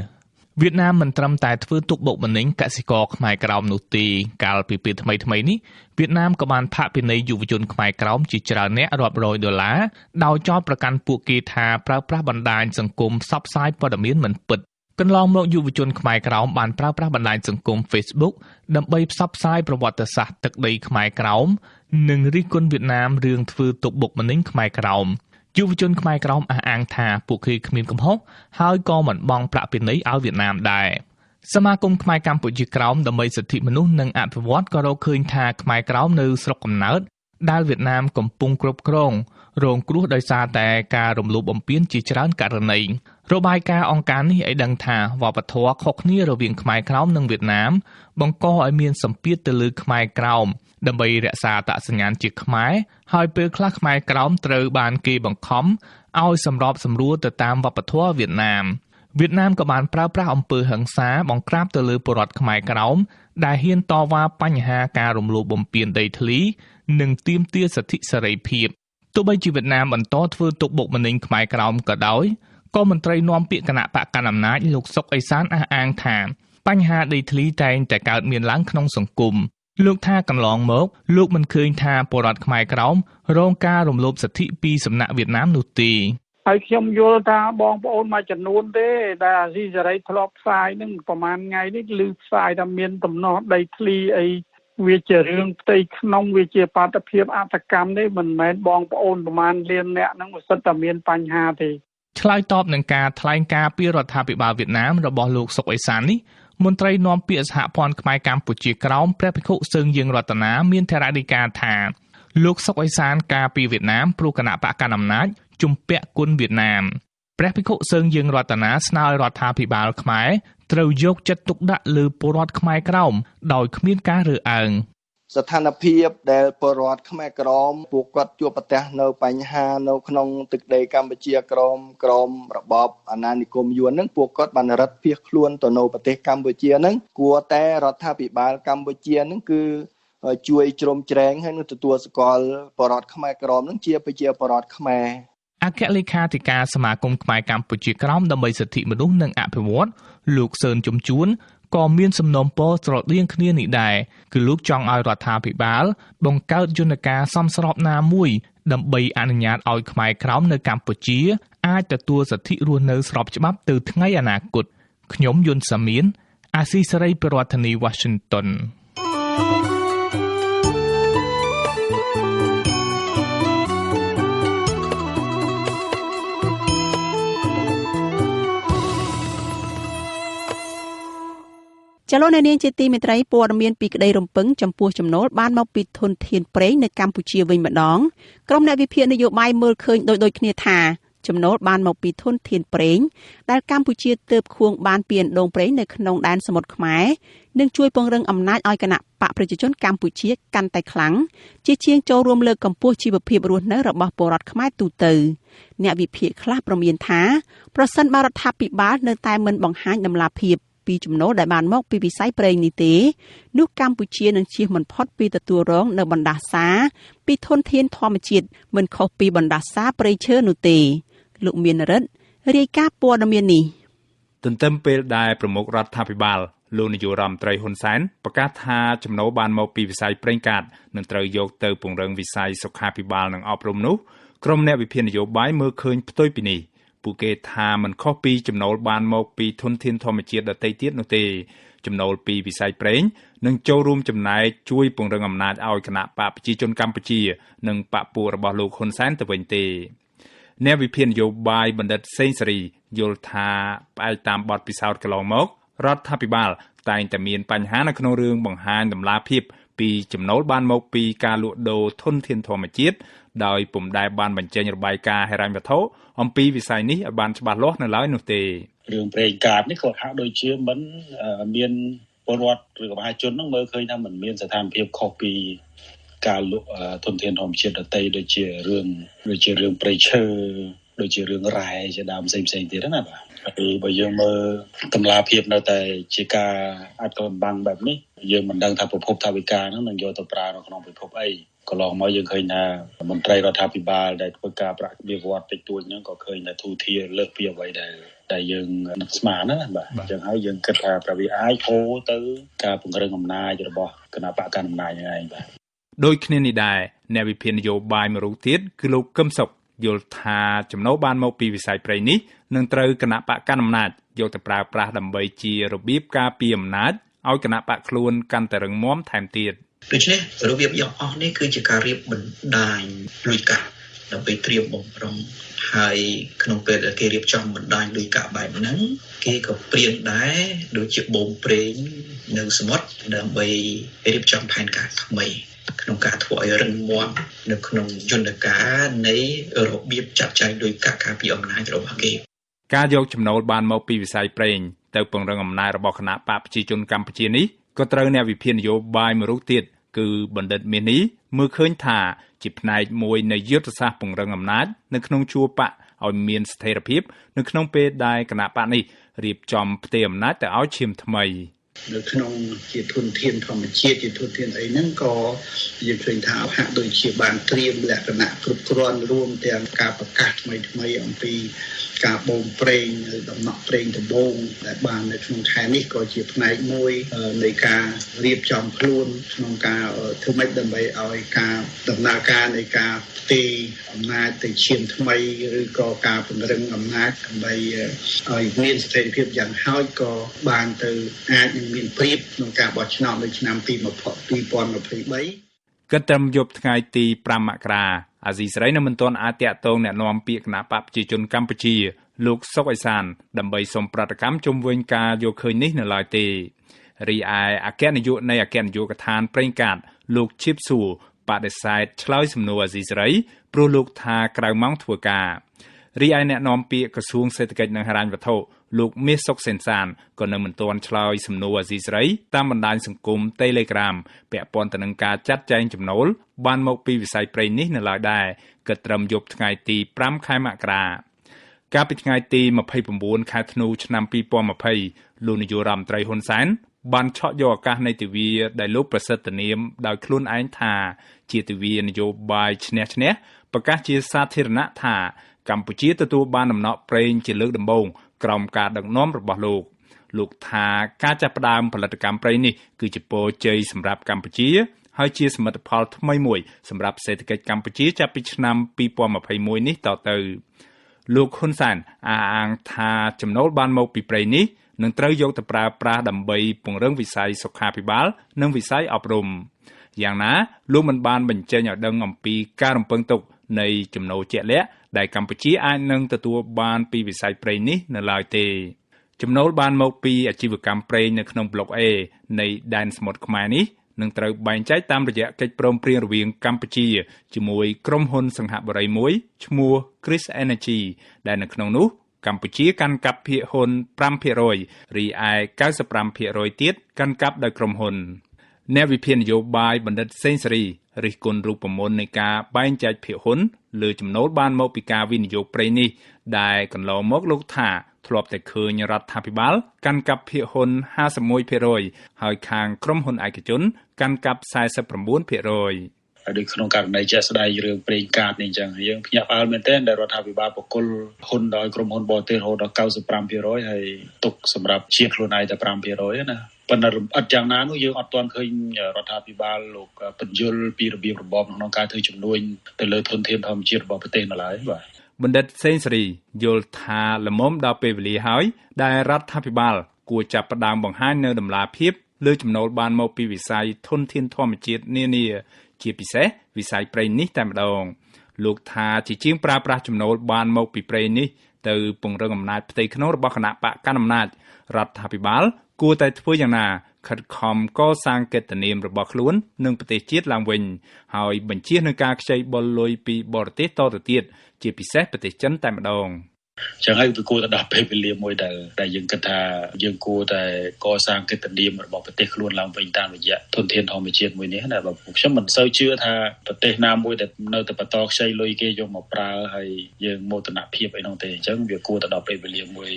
វៀតណាមមិនត្រឹមតែធ្វើទុកបុកម្នេញកសិករខ្មែរក្រោមនោះទេកាលពីពេលថ្មីៗនេះវៀតណាមក៏បានផាកពិន័យយុវជនខ្មែរក្រោមជាច្រើនអ្នករាប់រយដុល្លារដោយចោទប្រកាន់ពួកគេថាប្រើប្រាស់បណ្ដាញសង្គមផ្សព្វផ្សាយព័ត៌មានមិនពិត កន្លងមកយុវជនខ្មែរក្រោមបានប្រើប្រាស់បណ្ដាញសង្គម Facebook ដើម្បីផ្សព្វផ្សាយប្រវត្តិសាស្ត្រទឹកដីខ្មែរក្រោមនិងរិះគន់វៀតណាមរឿងធ្វើទុកបុកម្នេញខ្មែរក្រោមយុវជនខ្មែរក្រោមអះអាងថាពួកគេគ្មានកំហុសហើយក៏មិនបង់ប្រាក់ពិន័យឲ្យវៀតណាមដែរសមាគមខ្មែរកម្ពុជាក្រោមដើម្បីសិទ្ធិមនុស្សនិងអភិវឌ្ឍក៏រកឃើញថាខ្មែរក្រោមនៅស្រុកកំណើតដែលវៀតណាមកំពុងគ្រប់គ្រងរងគ្រោះដោយសារតែការរំលោភបំពានជាច្រើនករណីរបាយការណ៍អង្គការនេះឲ្យដឹងថាវប្បធម៌ខុសគ្នារវាងខ្មែរក្រោមនិងវៀតណាមបង្កឲ្យមានសម្ពាធទៅលើខ្មែរក្រោមដើម្បីរក្សាអត្តសញ្ញាណជាខ្មែរហើយពេលខ្លះខ្មែរក្រោមត្រូវបានគេបង្ខំឲ្យសម្របសម្រួលទៅតាមវប្បធម៌វៀតណាមក៏បានប្រើប្រាស់អំពើហិង្សាបង្ក្រាបទៅលើពលរដ្ឋខ្មែរក្រោមដែលហ៊ានតវ៉ាបញ្ហាការរំលោភបំពានដីធ្លីនិងទាមទារសិទ្ធិសេរីភាពទោះបីជាវៀតណាមបន្តធ្វើទុកបុកម្នេញខ្មែរក្រោមក៏ដោយក៏មន្ត្រីនាំពាក្យគណៈបកកណ្ដាលអំណាចលោកសុកអេសានអះអាងថាបញ្ហាដីធ្លីតែងតែកើតមានឡើងក្នុងសង្គមលោកថាកន្លងមកលោកមិនឃើញថាពលរដ្ឋខ្មែរក្រោមរងការរំលោភសិទ្ធិពីសំណាក់វៀតណាមនោះទេហើយខ្ញុំយល់ថាបងប្អូនមួយចំនួនទេដែលអាស៊ីសេរីធ្លាប់ផ្សាយនឹងប្រហែលថ្ងៃនេះឮផ្សាយថាមានដំណោះដីធ្លីអីវាជារឿងផ្ទៃក្នុងវាជាបាតុភិបអត្តកម្មនេះមិនមែនបងប្អូនប្រហែលលានអ្នកហ្នឹងមិនសិតតែមានបញ្ហាទេឆ្លើយតបនឹងការថ្លែងការណ៍ពីរដ្ឋាភិបាលវៀតណាមរបស់លោកសុកអេសាននេះមន្ត្រីនាំពាក្យសហព័ន្ធខ្មែរកម្ពុជាក្រោមព្រះភិក្ខុសឹងយើងរតនាមានធរណីកាថាលោកសុកអេសានការពីវៀតណាមព្រោះគណៈបកកណ្ដាលអំណាចជំពាក់គុណវៀតណាមព្រះភិក្ខុសឹងយើងរតនាស្នើឲ្យរដ្ឋាភិបាលខ្មែរត្រូវយកចិត្តទុកដាក់លើពលរដ្ឋខ្មែរក្រោមដោយគ្មានការរើសអើងស្ថានភាពដែលពលរដ្ឋខ្មែរក្រមពួកគាត់ជួបប្រទះនៅបញ្ហានៅក្នុងទឹកដីកម្ពុជាក្រមរបបអាណានិគមយួនហ្នឹងពួកគាត់បានរត់ភៀសខ្លួនទៅនៅប្រទេសកម្ពុជាហ្នឹងគួរតែរដ្ឋាភិបាលកម្ពុជាហ្នឹងគឺជួយជ្រោមជ្រែងហើយនឹងទទួលស្គាល់ពលរដ្ឋខ្មែរក្រមហ្នឹងជាប្រជាពលរដ្ឋខ្មែរអគ្គលេខាធិការសមាគមខ្មែរកម្ពុជាក្រោមដើម្បីសិទ្ធិមនុស្សនិងអភិវឌ្ឍលោកសឿនជំជួនក៏មានសំណូមពរស្រដៀងគ្នានេះដែរគឺលោកចង់ឲ្យរដ្ឋាភិបាលបង្កើតយន្តការសមស្របណាមួយដើម្បីអនុញ្ញាតឲ្យខ្មែរក្រោមនៅកម្ពុជាអាចទទួលសិទ្ធិរស់នៅស្របច្បាប់ទៅថ្ងៃអនាគតខ្ញុំយុនសាមៀនអាស៊ីសេរីប្រធានាធិបតី Washingtonចលនានាងជាទីមេត្រីព័ត៌មានពីក្តីរំពឹងចំពោះចំណូលបានមកពីធនធានប្រេងនៅកម្ពុជាវិញម្ដងក្រុមអ្នកវិភាគនយោបាយមើលឃើញដូចគ្នាថាចំណូលបានមកពីធនធានប្រេងដែលកម្ពុជាទើបខួងបានពីអណ្ដូងប្រេងនៅក្នុងដែនសមុទ្រខ្មែរនឹងជួយពង្រឹងអំណាចឲ្យគណៈបកប្រជាជនកម្ពុជាកាន់តែខ្លាំងជាជាងចូលរួមលើកកម្ពស់ជីវភាពរស់នៅរបស់ពលរដ្ឋខ្មែរទូទៅអ្នកវិភាគខ្លះប្រមានថាប្រសិនបើរដ្ឋាភិបាលនៅតែមិនបង្ហាញដំណាភាពពីចំណូលដែលបានមកពីវិស័យប្រេងនេះទេនោះកម្ពុជានឹងជៀសមិនផុតពីទទួលរងនៅបណ្ដាសាពីធនធានធម្មជាតិមិនខុសពីបណ្ដាសាព្រៃឈើនោះទេលោកមានរិទ្ធរាយការណ៍ព័ត៌មាននេះទន្ទឹមពេលដែលប្រមុខរដ្ឋាភិបាលលោកនាយករដ្ឋមន្ត្រីហ៊ុនសែនប្រកាសថាចំណូលបានមកពីវិស័យប្រេងកាតនឹងត្រូវយកទៅពង្រឹងវិស័យសុខាភិបាលនិងអប់រំនោះក្រុមអ្នកវិភាគនយោបាយមើលឃើញផ្ទុយពីនេះពួកគេថាមិនខុសពីចំណូលបានមកពីធនធានធម្មជាតិដទៃទៀតនោះទេចំណូលពីវិស័យប្រេងនឹងចូលរួមចំណែកជួយពង្រឹងអំណាចឲ្យគណៈបកប្រជាជនកម្ពុជានិងបកពួករបស់លោកហ៊ុនសែនទៅវិញទេអ្នកវិភាគនយោបាយបណ្ឌិតសេងសេរីយល់ថាផ្អែកតាមបទពិសោធន៍កន្លងមករដ្ឋាភិបាលតែងតែមានបញ្ហានៅក្នុងរឿងបង្ហាញតម្លាភាពពីចំណូលបានមកពីការលក់ដូរធនធានធម្មជាតិដោយពុំដែលបានបញ្ចេញរបាយការណ៍ហិរញ្ញវត្ថុអំពីវិស័យនេះឲ្យបានច្បាស់លាស់នៅឡើយនោះទេរឿងប្រេងកាតនេះក៏ហាក់ដូចជាមិនមានពលរដ្ឋឬក៏ប្រជាជននឹងមើលឃើញថាมันមានស្ថានភាពខុសពីការលក់ធនធានធម្មជាតិដទៃដូចជារឿងព្រៃឈើដូចជារឿងរ៉ែជាដើមផ្សេងទៀតណាបាទហើយបើយើងមើលតម្លាភាពនៅតែជាការអាចកំបាំងបែបនេះយើងមិនដឹងថាប្រភពថវិកាហ្នឹងនឹងយកទៅប្រើនៅក្នុងពិភពអីកន្លងមកយើងឃើញថាមន្ត្រីរដ្ឋាភិបាលដែលធ្វើការប្រាក់បៀវត្សតិចតួចហ្នឹងក៏ឃើញថាទូធាលើសពីអ្វីដែលយើងនឹកស្មានណាបាទអញ្ចឹងហើយយើងគិតថាប្រវិអាចហូរទៅការពង្រឹងអំណាចរបស់គណៈបកកណ្ដាលអំណាចហ្នឹងឯងបាទដូចគ្នានេះដែរអ្នកវិភាគនយោបាយមួយរូបទៀតគឺលោកកឹមសុខ យល់ថាចំណូលបានមកពីវិស័យព្រៃនេះនឹងត្រូវគណៈបកកណ្ដាលអំណាចយកទៅប្រើប្រាស់ដើម្បីជារបៀបការពារអំណាចឲ្យគណៈបកខ្លួនកាន់តែរឹងមាំថែមទៀតដូច្នេះរបៀបយកអស់នេះគឺជាការរៀបបណ្ដាញលុយកាក់ដើម្បីត្រៀមបំរុងហើយក្នុងពេលដែលគេរៀបចំបណ្ដាញលុយកាក់បែបហ្នឹងគេក៏ព្រៀងដែរដូចជាបូមប្រេងនៅសមុទ្រដើម្បីរៀបចំផែនការថ្មីក្នុងការធ្វើឲ្យរឹងមាំនៅក្នុងយន្តការនៃរបៀបចាត់ចែងលុយកាក់ការពារអំណាចរបស់គេការយកចំណូលបានមកពីវិស័យប្រេងទៅពង្រឹងអំណាចរបស់គណៈបកប្រជាជនកម្ពុជានេះក៏ត្រូវអ្នកវិភាគនយោបាយមួយរូបទៀតគឺបណ្ឌិតមាសនេះមើលឃើញថាជាផ្នែកមួយនៃយុទ្ធសាស្ត្រពង្រឹងអំណាចនៅក្នុងជួរបកឲ្យមានស្ថិរភាពនៅក្នុងពេលដែលគណៈបកនេះរៀបចំផ្ទេរអំណាចទៅឲ្យឈាមថ្មីនៅក្នុងជាធនធានធម្មជាតិជាធនធានអីហ្នឹងក៏យើងឃើញថាហាក់ដូចជាបានត្រៀមលក្ខណៈគ្រប់គ្រាន់រួមទាំងការប្រកាសថ្មីអំពីការបូមប្រេងដំណក់ប្រេងដំបូងដែលបាននៅក្នុងខែនេះក៏ជាផ្នែកមួយនៃការរៀបចំខ្លួនក្នុងការធ្វើម៉េចដើម្បីឲ្យការដំណើរការនៃការផ្ទេរអំណាចទៅឈាមថ្មីឬក៏ការពង្រឹងអំណាចដើម្បីឲ្យមានស្ថិរភាពយ៉ាងហោចក៏បានទៅអាចនឹងមានព្រៀបក្នុងការបោះឆ្នោតនៅឆ្នាំ2023 គិតត្រឹមយប់ថ្ងៃទី5មករាអាស៊ីសេរីនៅមិនទាន់អាចតាក់ទងណែនាំពាក្យគណៈបកប្រជាជនកម្ពុជាលោកសុកអេសានដើម្បីសូមប្រតិកម្មជុំវិញការយកឃើញនេះនៅឡើយទេរីឯអគ្គនាយកនៃអគ្គនាយកដ្ឋានប្រេងកាតលោកឈីបស៊ូបដិសេធឆ្លើយសំណួរអាស៊ីសេរីព្រោះលោកថាក្រៅម៉ោងធ្វើការរីឯអ្នកនាំពាក្យក្រសួងសេដ្ឋកិច្ចនិងហិរញ្ញវត្ថុលោកមាសសុកសេនសានក៏នៅមិនទាន់ឆ្លើយសំណួរអាស៊ីសេរីតាមបណ្ដាញសង្គម Telegram ពាក់ព័ន្ធទៅនឹងការចាត់ចែងចំណូលបានមកពីវិស័យប្រេងនេះនៅឡើយដែរគិតត្រឹមយប់ថ្ងៃទី5ខែមករាកាលពីថ្ងៃទី29ខែធ្នូឆ្នាំ2020លោកនាយករដ្ឋមន្ត្រីហ៊ុនសែនបានឆក់យកឱកាសនៃទិវាដែលលោកប្រសិទ្ធនាមដោយខ្លួនឯងថាជាទិវានយោបាយឈ្នះឈ្នះប្រកាសជាសាធារណៈថាកម្ពុជាទទួលបានដំណក់ប្រេងជាលើកដំបូងក្រោមការដឹកនាំរបស់លោកថាការចាប់ផ្ដើមផលិតកម្មប្រេងនេះគឺជាពរជ័យសម្រាប់កម្ពុជាហើយជាសមិទ្ធផលថ្មីមួយសម្រាប់សេដ្ឋកិច្ចកម្ពុជាចាប់ពីឆ្នាំ2021នេះតទៅលោកហ៊ុនសែនអះអាងថាចំណូលបានមកពីប្រេងនេះនឹងត្រូវយកទៅប្រើប្រាស់ដើម្បីពង្រឹងវិស័យសុខាភិបាលនិងវិស័យអប់រំយ៉ាងណាលោកមិនបានបញ្ចេញឲ្យដឹងអំពីការរំពឹងទុកនៃចំណូលជាក់លាក់ដែលកម្ពុជាអាចនឹងទទួលបានពីវិស័យប្រេងនេះនៅឡើយទេចំណូលបានមកពីអាជីវកម្មប្រេងនៅក្នុងប្លុក A នៃដែនសមុទ្រខ្មែរនេះនឹងត្រូវបែងចែកតាមរយៈកិច្ចព្រមព្រៀងរវាងកម្ពុជាជាមួយក្រុមហ៊ុនសង្ហបុរីមួយឈ្មោះ Chris Energy ដែលនៅក្នុងនោះកម្ពុជាកាន់កាប់ភាគហ៊ុន 5% រីឯ 95% ទៀតកាន់កាប់ដោយក្រុមហ៊ុនអ្នកវិភាគនយោបាយបណ្ឌិតសេងសេរីរិះគន់រូបមន្តនៃការបែងចែកភាគហ៊ុនលើចំណូលបានមកពីការវិនិយោគប្រេងនេះដែលកន្លងមកលោកថាធ្លាប់តែឃើញរដ្ឋាភិបាលកាន់កាប់ភាគហ៊ុន 51% ហើយខាងក្រុមហ៊ុនឯកជនកាន់កាប់ 49%ដូចក្នុងករណីជាក់ស្ដែងរឿងប្រេងកាតនេះអញ្ចឹងយើងភ្ញាក់ផ្អើលមែនទែនដែលរដ្ឋាភិបាលបកគលហ៊ុនដោយក្រុមហ៊ុនបរទេសរហូតដល់ 95% ហើយទុកសម្រាប់ជាតិខ្លួនឯងតែ 5% ណាប៉ុន្តែអត់យ៉ាងណានោះយើងអត់ទាន់ឃើញរដ្ឋាភិបាលលោកបញ្យលពីរបៀបរបបក្នុងការធ្វើជំនួយទៅលើធនធានធម្មជាតិរបស់ប្រទេសនៅឡើយបាទបណ្ឌិតសេងសេរីយល់ថាល្មមដល់ពេលវេលាហើយដែលរដ្ឋាភិបាលគួរចាប់ផ្ដើមបង្ហាញនៅដំណាភាពលើចំណូលបានមកពីវិស័យធនធានធម្មជាតិនានាជាពិសេសវិស័យប្រេងនេះតែម្ដងលោកថាជាជាងប្រើប្រាស់ចំណូលបានមកពីប្រេងនេះទៅពង្រឹងអំណាចផ្ទៃក្នុងរបស់គណៈបកកណ្ដាលអំណាចរដ្ឋាភិបាលគួរតែធ្វើយ៉ាងណាខិតខំកសាងកិត្តិនាមរបស់ខ្លួននិងប្រទេសជាតិឡើងវិញហើយបញ្ជៀសនឹងការខ្ចីបុលលុយពីបរទេសតទៅទៀតជាពិសេសប្រទេសចិនតែម្ដងចឹងហើយវាគួរតែដល់ពេលវេលាមួយដែលយើងគិតថាយើងគួរតែកសាងកិត្តិនាមរបស់ប្រទេសខ្លួនឡើងវិញតាមរយៈធនធានធម្មជាតិមួយនេះណាបើខ្ញុំមិនសូវជឿថាប្រទេសណាមួយដែលនៅតែបន្តខ្ចីលុយគេយកមកប្រើហើយយើងមោទនភាពអីនោះទេអញ្ចឹងវាគួរតែដល់ពេលវេលាមួយ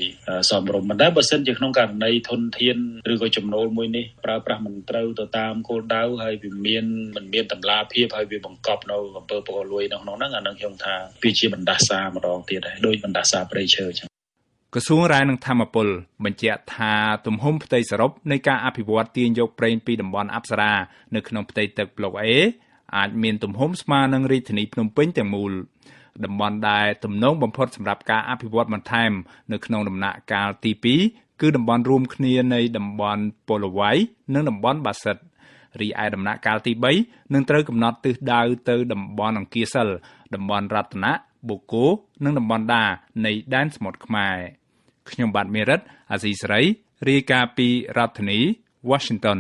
សមរម្យមិនដែរបើសិនជាក្នុងករណីធនធានឬក៏ចំណូលមួយនេះប្រើប្រាស់មិនត្រូវទៅតាមគោលដៅហើយវាមិនមានតម្លាភាពហើយវាបង្កប់នៅអំពើពុករលួយនៅក្នុងហ្នឹងអានឹងខ្ញុំថាវាជាបណ្ដាសាម្ដងទៀតហើយដូចបណ្ដាសាក្រសួងរ៉ែនិងធម្មពលបញ្ជាក់ថាទំហំផ្ទៃសរុបនៃការអភិវឌ្ឍទាញយកប្រេងពីតំបន់អប្សរានៅក្នុងផ្ទៃទឹកប្លុក A អាចមានទំហំស្មើនឹងរាជធានីភ្នំពេញទាំងមូល តំបន់ដែលទំនងបំផុតសម្រាប់ការអភិវឌ្ឍបន្ថែមនៅក្នុងដំណាក់កាលទី2គឺតំបន់រួមគ្នានៃតំបន់ប៉ូឡូវ៉ៃនិងតំបន់បាសិតរីឯដំណាក់កាលទី3នឹងត្រូវកំណត់ទិសដៅទៅតំបន់អង្គាសិលតំបន់រតនៈបូកូនិងតំបន់ដានៃដែនសមុទ្រខ្មែរខ្ញុំបាទមេរិតអាស៊ីសេរីរាយការណ៍ពីរដ្ឋធានី Washington